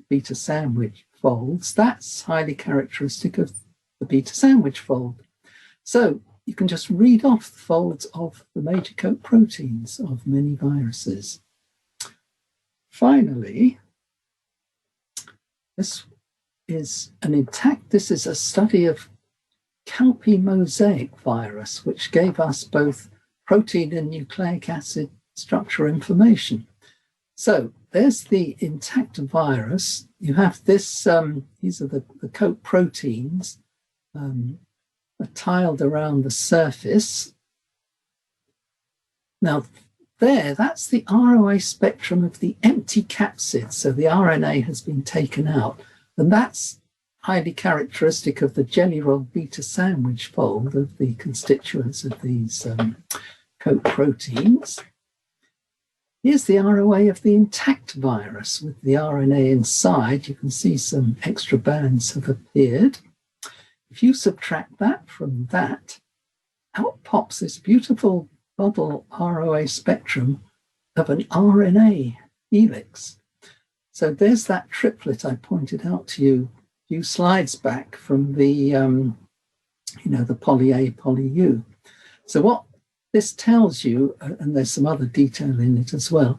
beta sandwich folds. That's highly characteristic of the beta sandwich fold. So you can just read off the folds of the major coat proteins of many viruses. Finally, this is a study of Calpi mosaic virus, which gave us both protein and nucleic acid structure information. So there's the intact virus. You have this, these are the coat proteins are tiled around the surface. Now that's the ROA spectrum of the empty capsid. So the RNA has been taken out, and that's highly characteristic of the jelly roll beta sandwich fold of the constituents of these coat proteins. Here's the ROA of the intact virus with the RNA inside. You can see some extra bands have appeared. If you subtract that from that, out pops this beautiful bubble ROA spectrum of an RNA helix. So there's that triplet I pointed out to you a few slides back from the, the poly A, poly U. So what this tells you, and there's some other detail in it as well,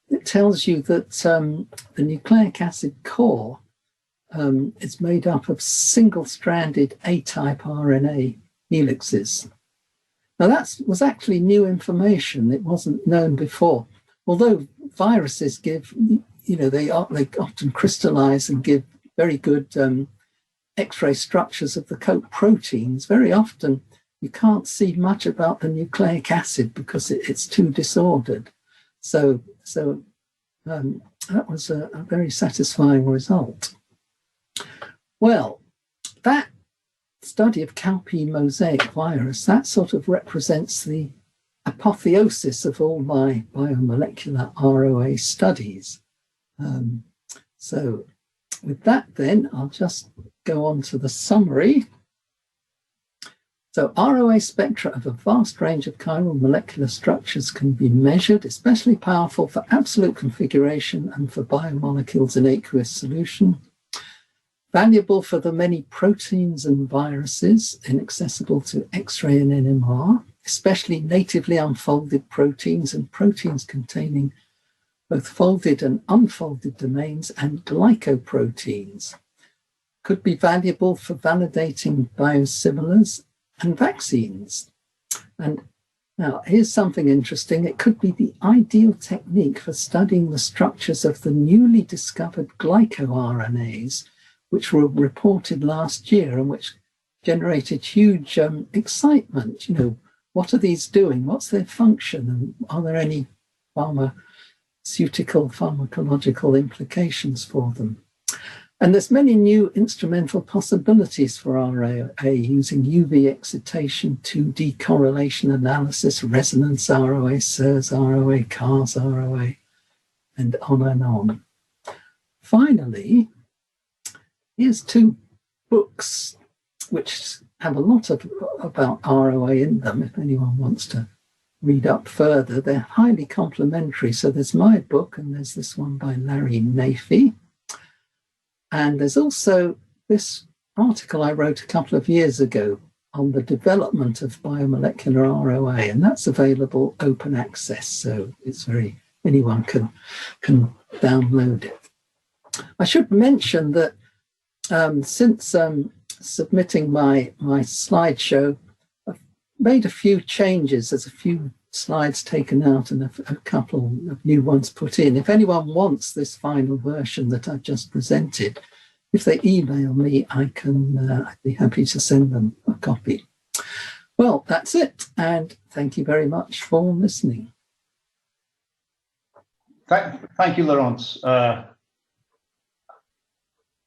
it tells you that the nucleic acid core is made up of single-stranded A-type RNA helixes. Now that was actually new information. It wasn't known before. Although viruses give, they often crystallize and give very good X-ray structures of the coat proteins. Very often you can't see much about the nucleic acid because it's too disordered. So that was a very satisfying result. Well, that study of Calpi mosaic virus, that sort of represents the apotheosis of all my biomolecular ROA studies. So with that then, I'll just go on to the summary. So ROA spectra of a vast range of chiral molecular structures can be measured, especially powerful for absolute configuration and for biomolecules in aqueous solution. Valuable for the many proteins and viruses inaccessible to X-ray and NMR, especially natively unfolded proteins and proteins containing both folded and unfolded domains and glycoproteins. Could be valuable for validating biosimilars and vaccines. And now here's something interesting. It could be the ideal technique for studying the structures of the newly discovered glycoRNAs, which were reported last year and which generated huge excitement. What are these doing? What's their function? And are there any pharmacological implications for them? And there's many new instrumental possibilities for ROA using UV excitation, 2D correlation analysis, resonance ROA, SIRS ROA, CARS ROA, and on and on. Finally, here's two books which have a lot about ROA in them, if anyone wants to read up further. They're highly complementary. So there's my book, and there's this one by Larry Nafee. And there's also this article I wrote a couple of years ago on the development of biomolecular ROA, and that's available open access. So it's anyone can download it. I should mention that since submitting my slideshow, I've made a few changes. There's a few slides taken out and a couple of new ones put in. If anyone wants this final version that I've just presented, if they email me, I'd be happy to send them a copy. Well, that's it. And thank you very much for listening. Thank you, Laurence.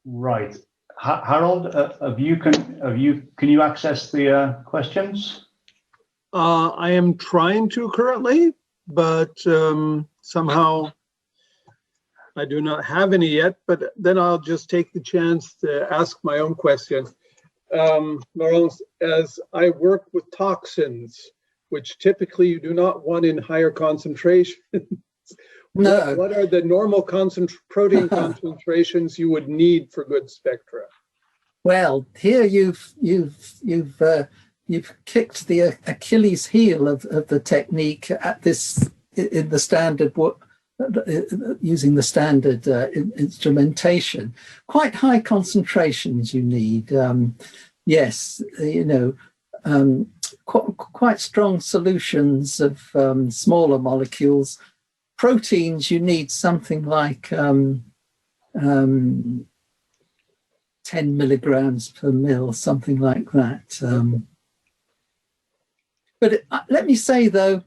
Right. Harold, can you access the questions? I am trying to currently, but somehow I do not have any yet, but then I'll just take the chance to ask my own question. Laurence, as I work with toxins, which typically you do not want in higher concentrations, no. What are the normal protein concentrations you would need for good spectra? Well, here you've kicked the Achilles heel of the technique at this in the standard using the standard instrumentation. Quite high concentrations you need. Yes, quite strong solutions of smaller molecules. Proteins, you need something like 10 milligrams per mil, something like that. But let me say, though,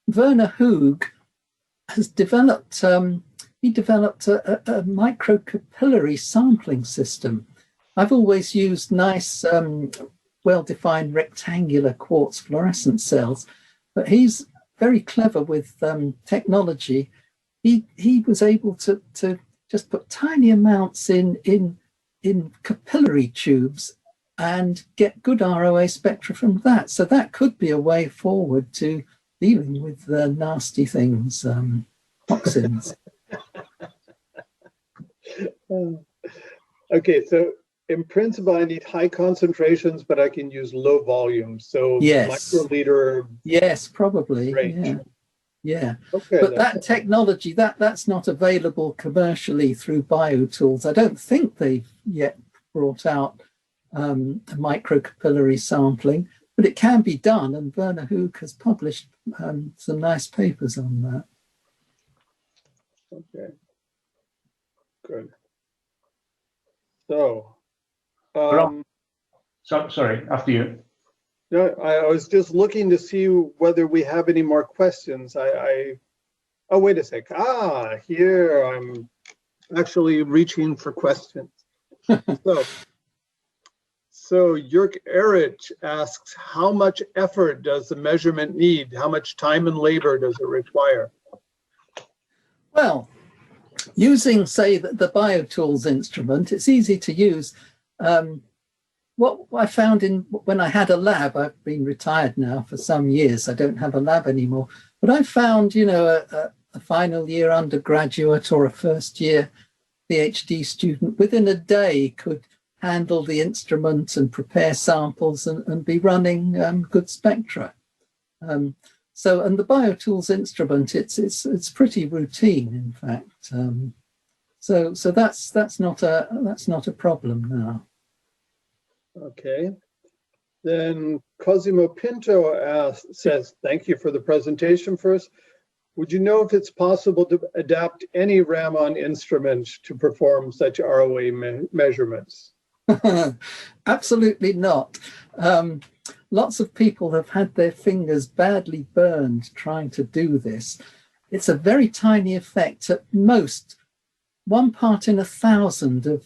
Werner Hug has developed, he developed a microcapillary sampling system. I've always used nice, well-defined rectangular quartz fluorescent cells, but he's very clever with technology. He was able to just put tiny amounts in capillary tubes and get good ROA spectra from that. So that could be a way forward to dealing with nasty things, toxins. Okay, so in principle, I need high concentrations, but I can use low volumes. So yes, microliter. Yes, probably. Range. Yeah. Okay. But that technology that's not available commercially through BioTools. I don't think they've yet brought out microcapillary sampling, but it can be done, and Werner Hug has published some nice papers on that. Okay, good. So, sorry, after you. No, I was just looking to see whether we have any more questions. Oh, wait a sec. Here I'm actually reaching for questions. So Jörg Erich asks, how much effort does the measurement need? How much time and labor does it require? Well, using, say, the BioTools instrument, it's easy to use. What I found when I had a lab, I've been retired now for some years, I don't have a lab anymore, but I found, a final year undergraduate or a first year PhD student within a day could handle the instrument and prepare samples and be running good spectra. And the BioTools instrument, it's pretty routine, in fact. So that's not a problem now. Okay. Then Cosimo Pinto says, thank you for the presentation first. Would you know if it's possible to adapt any Raman instrument to perform such ROA measurements? Absolutely not. Lots of people have had their fingers badly burned trying to do this. It's a very tiny effect. At most, 1 part in 1,000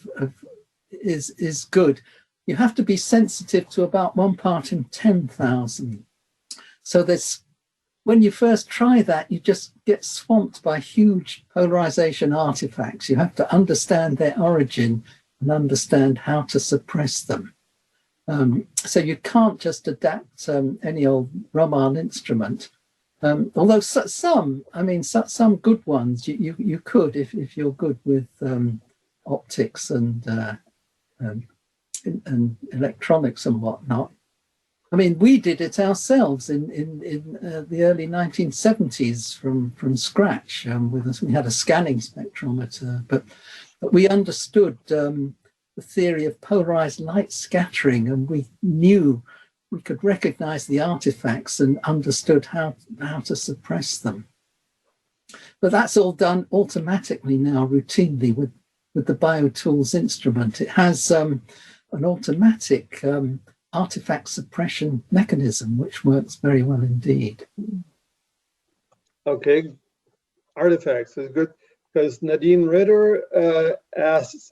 is good. You have to be sensitive to about 1 part in 10,000. So when you first try that, you just get swamped by huge polarization artifacts. You have to understand their origin and understand how to suppress them. So you can't just adapt any old Raman instrument. Although some good ones you could if you're good with optics and electronics and whatnot. I mean, we did it ourselves in the early 1970s from scratch. We had a scanning spectrometer, but we understood the theory of polarized light scattering, and we knew we could recognize the artifacts and understood how to suppress them. But that's all done automatically now, routinely with the BioTools instrument. It has an automatic artifact suppression mechanism, which works very well indeed. Okay, artifacts is good, because Nadine Ritter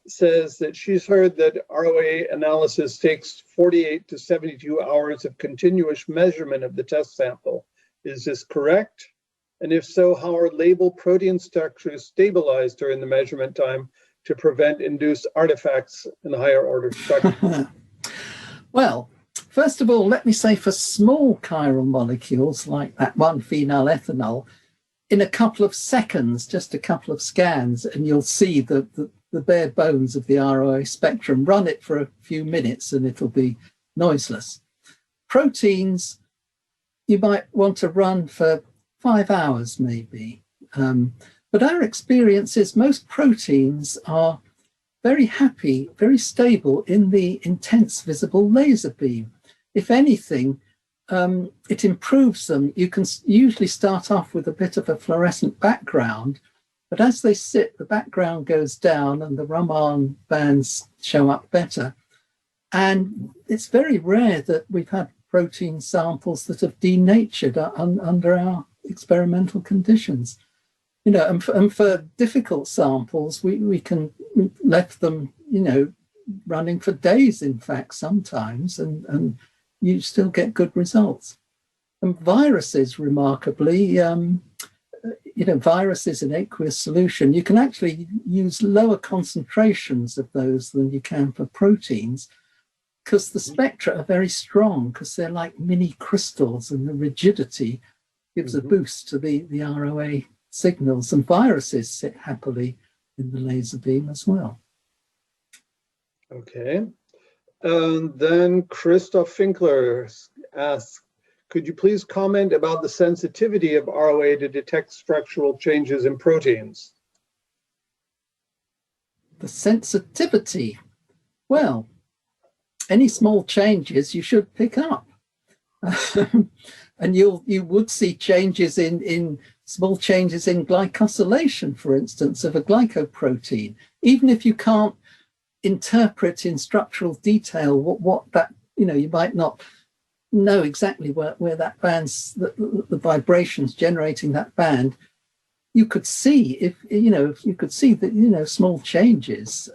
says that she's heard that ROA analysis takes 48 to 72 hours of continuous measurement of the test sample. Is this correct? And if so, how are label protein structures stabilized during the measurement time to prevent induced artifacts in higher order structures? Well, first of all, let me say for small chiral molecules like that one phenyl ethanol, in a couple of seconds, just a couple of scans, and you'll see the bare bones of the ROA spectrum. Run it for a few minutes and it'll be noiseless. Proteins, you might want to run for 5 hours maybe. But our experience is most proteins are very happy, very stable in the intense visible laser beam. If anything, it improves them. You can usually start off with a bit of a fluorescent background, but as they sit, the background goes down and the Raman bands show up better. And it's very rare that we've had protein samples that have denatured under our experimental conditions. You know, and for difficult samples, we left them, you know, running for days, in fact, sometimes, and you still get good results. And viruses, remarkably, you know, viruses in aqueous solution, you can actually use lower concentrations of those than you can for proteins, because the spectra are very strong, because they're like mini crystals, and the rigidity gives a boost to the ROA signals, and viruses sit happily in the laser beam as well. Okay. And then Christoph Finkler asks, could you please comment about the sensitivity of ROA to detect structural changes in proteins? The sensitivity, well, any small changes you should pick up. And you would see changes in small changes in glycosylation, for instance, of a glycoprotein. Even if you can't interpret in structural detail what that, you know, you might not know exactly where that band's, the vibrations generating that band, you could see if you could see that, you know, small changes.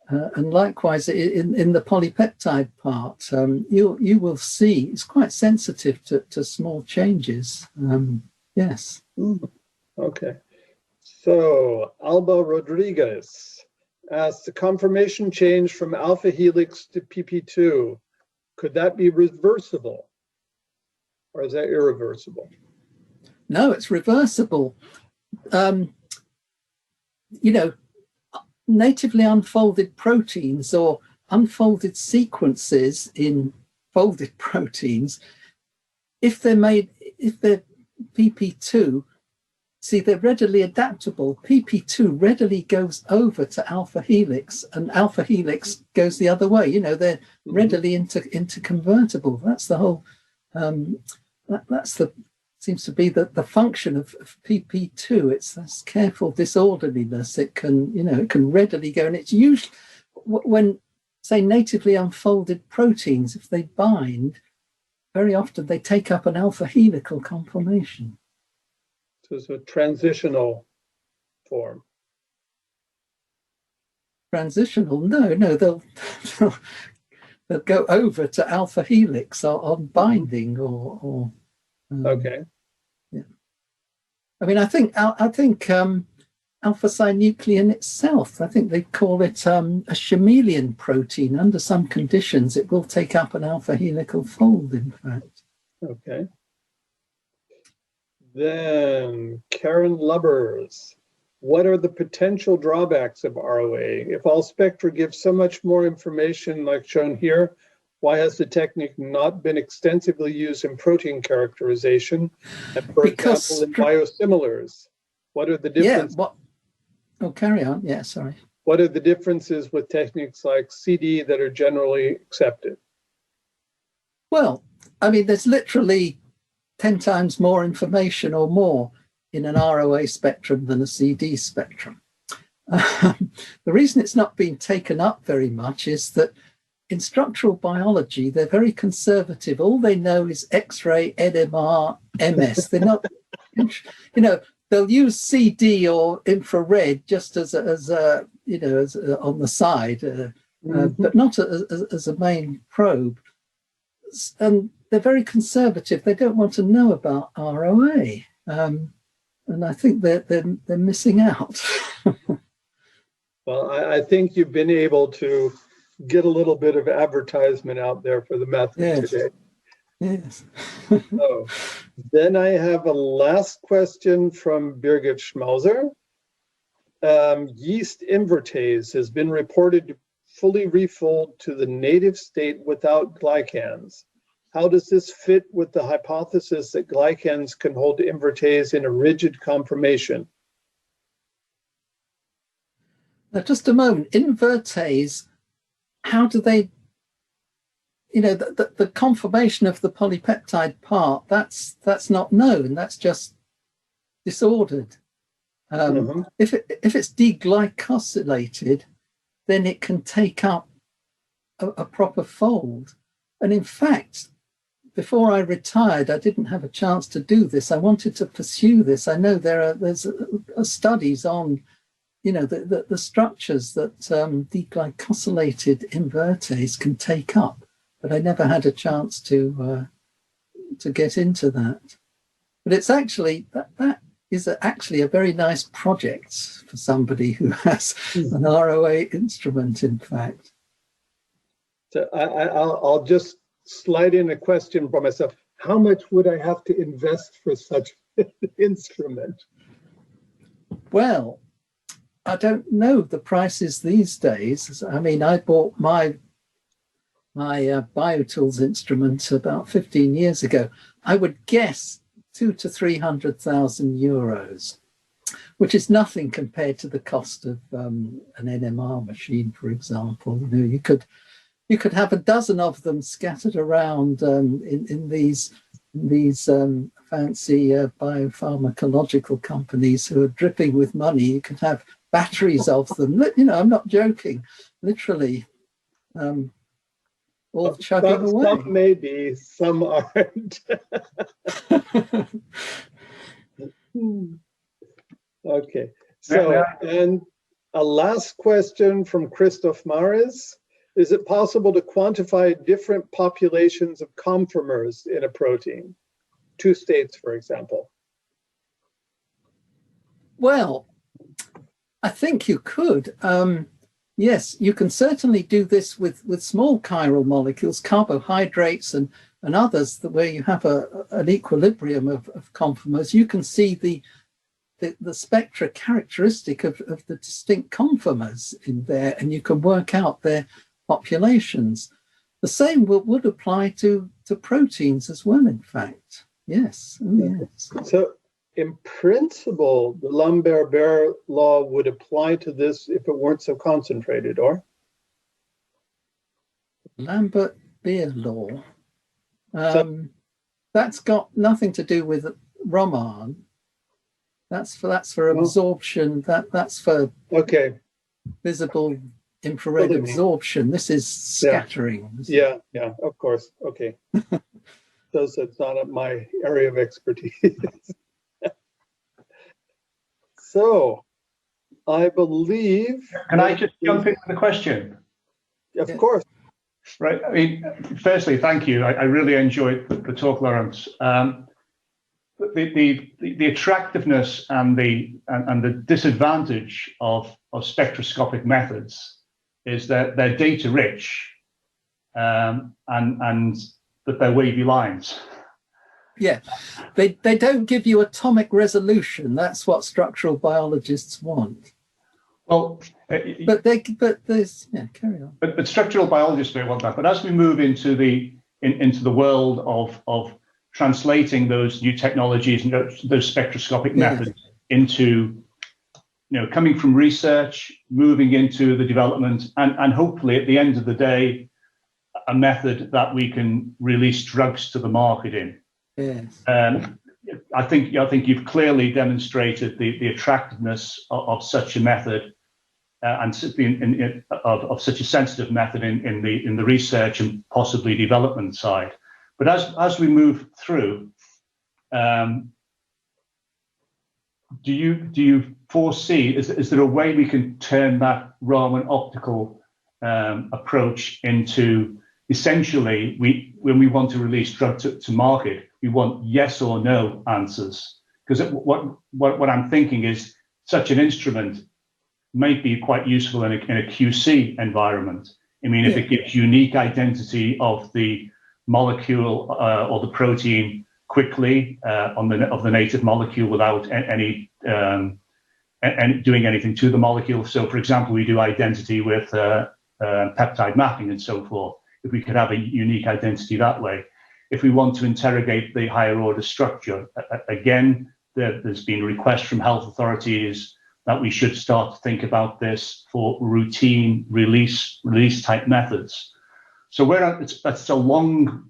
And likewise, in the polypeptide part, you will see it's quite sensitive to small changes. Yes. Okay. So Alba Rodriguez asks, the conformation change from alpha helix to PP2, could that be reversible, or is that irreversible? No, it's reversible. You know, natively unfolded proteins or unfolded sequences in folded proteins, if they're PP2, see, they're readily adaptable. PP2 readily goes over to alpha helix, and alpha helix goes the other way. You know, they're readily interconvertible. That's the whole, seems to be the function of PP2. It's this careful disorderliness. It can, you know, it can readily go, and it's usually when, say, natively unfolded proteins, if they bind, very often they take up an alpha helical conformation. So it's a transitional form. Transitional? No, they'll go over to alpha helix on binding or okay. Yeah. I mean, I think alpha-synuclein itself. I think they call it a chameleon protein. Under some conditions, it will take up an alpha helical fold, in fact. Okay. Then Karen Lubbers. What are the potential drawbacks of ROA? If all spectra give so much more information like shown here, why has the technique not been extensively used in protein characterization and, for example, in biosimilars? What are the differences? Oh, carry on. Yeah, sorry. What are the differences with techniques like CD that are generally accepted? Well, I mean, there's literally 10 times more information or more in an ROA spectrum than a CD spectrum. The reason it's not been taken up very much is that in structural biology, they're very conservative. All they know is X-ray, NMR, MS. They're not, they'll use CD or infrared just as on the side, but not as a main probe. And they're very conservative. They don't want to know about ROA. And I think they're missing out. Well, I think you've been able to get a little bit of advertisement out there for the method today. Yes. So, then I have a last question from Birgit Schmauser. Yeast invertase has been reported to fully refold to the native state without glycans. How does this fit with the hypothesis that glycans can hold invertase in a rigid conformation? Now, just a moment. Invertase, how do they, the conformation of the polypeptide part, that's not known. That's just disordered. If it's deglycosylated, then it can take up a proper fold. And in fact, before I retired, I didn't have a chance to do this. I wanted to pursue this. I know there's studies on, the structures that deglycosylated invertase can take up, but I never had a chance to get into that. But it's actually that is actually a very nice project for somebody who has an ROA instrument. In fact, so I'll just slide in a question for myself. How much would I have to invest for such an instrument? Well, I don't know the prices these days. I mean, I bought my BioTools instrument about 15 years ago. I would guess 200,000 to 300,000 euros, which is nothing compared to the cost of an NMR machine, for example. You could have a dozen of them scattered around in these fancy biopharmacological companies who are dripping with money. You could have batteries of them. I'm not joking. Literally, all chugging away. Some may be, some aren't. Okay. So, and a last question from Christoph Maris. Is it possible to quantify different populations of conformers in a protein? 2 states, for example. Well, I think you could. Yes, you can certainly do this with small chiral molecules, carbohydrates and others, where you have an equilibrium of conformers. You can see the spectra characteristic of the distinct conformers in there, and you can work out their populations. The same would apply to proteins as well, in fact. Yes. Yes. So in principle, the Lambert-Beer law would apply to this if it weren't so concentrated, or? Lambert-Beer law. That's got nothing to do with Raman. That's for absorption. That's for visible infrared absorption. This is scattering. Yeah, of course. Okay. So it's not my area of expertise. So I believe. Can I just jump into the question? Of course. Right. I mean, firstly, thank you. I really enjoyed the talk, Laurence. the attractiveness and the disadvantage of spectroscopic methods is that they're data rich, and that they're wavy lines. Yeah, they don't give you atomic resolution. That's what structural biologists want. Well, but there's carry on. But structural biologists may want that. But as we move into the world of translating those new technologies and those spectroscopic methods into, coming from research, moving into the development, and hopefully at the end of the day, a method that we can release drugs to the market in. Yes. I think you've clearly demonstrated the attractiveness of such a method, and of such a sensitive method in the research and possibly development side. But as we move through, do you foresee, is there a way we can turn that Raman optical approach into, essentially, when we want to release drug to market, we want yes or no answers? Because what I'm thinking is such an instrument might be quite useful in a QC environment. I mean, if it gives unique identity of the molecule or the protein quickly of the native molecule without any doing anything to the molecule. So, for example, we do identity with peptide mapping and so forth. If we could have a unique identity that way. If we want to interrogate the higher order structure, again, there's been requests from health authorities that we should start to think about this for routine release type methods. So that's a long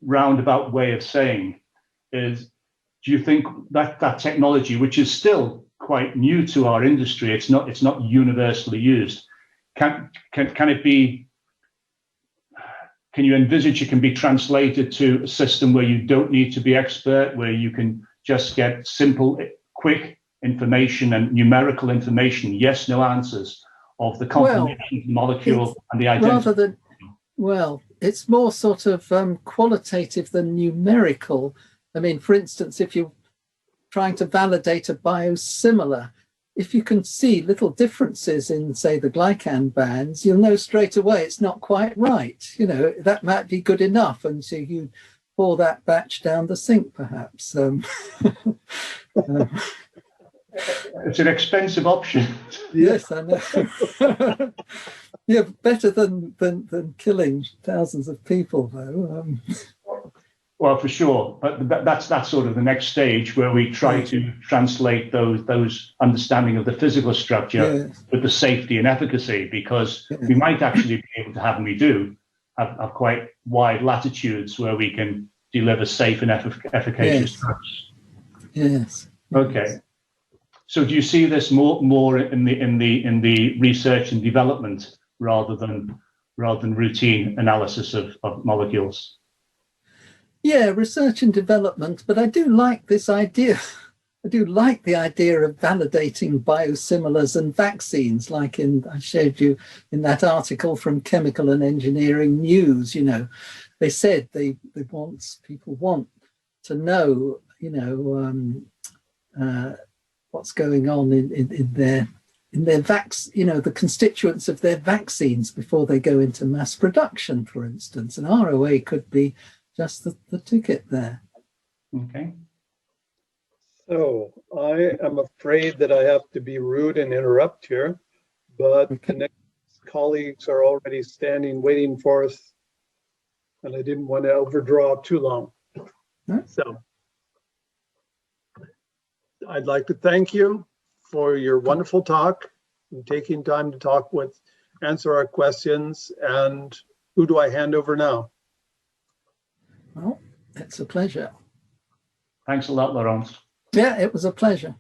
roundabout way of saying is, do you think that technology, which is still quite new to our industry, it's not universally used, can it be? Can you envisage it can be translated to a system where you don't need to be expert, where you can just get simple, quick information and numerical information, yes, no answers of the conformation of the molecule and the identity? It's more sort of qualitative than numerical. I mean, for instance, if you're trying to validate a biosimilar, if you can see little differences in, say, the glycan bands, you'll know straight away it's not quite right. That might be good enough. And so you pour that batch down the sink, perhaps. It's an expensive option. Yes, I know. Yeah, better than killing thousands of people, though. Well, for sure, but that's sort of the next stage where we try to translate those understanding of the physical structure with the safety and efficacy, because we might actually be able to have, and we do have quite wide latitudes where we can deliver safe and efficacious drugs. Yes. Okay. So do you see this more in the research and development rather than routine analysis of molecules? Yeah, research and development, but I do like this idea. I do like the idea of validating biosimilars and vaccines, like I showed you in that article from Chemical and Engineering News. They said people want to know, what's going on in their the constituents of their vaccines before they go into mass production, for instance. And ROA could be just the ticket there. Okay. So I am afraid that I have to be rude and interrupt here, but the next colleagues are already standing, waiting for us, and I didn't want to overdraw too long. So I'd like to thank you for your wonderful talk and taking time to answer our questions. And who do I hand over now? Well, it's a pleasure. Thanks a lot, Laurence. Yeah, it was a pleasure.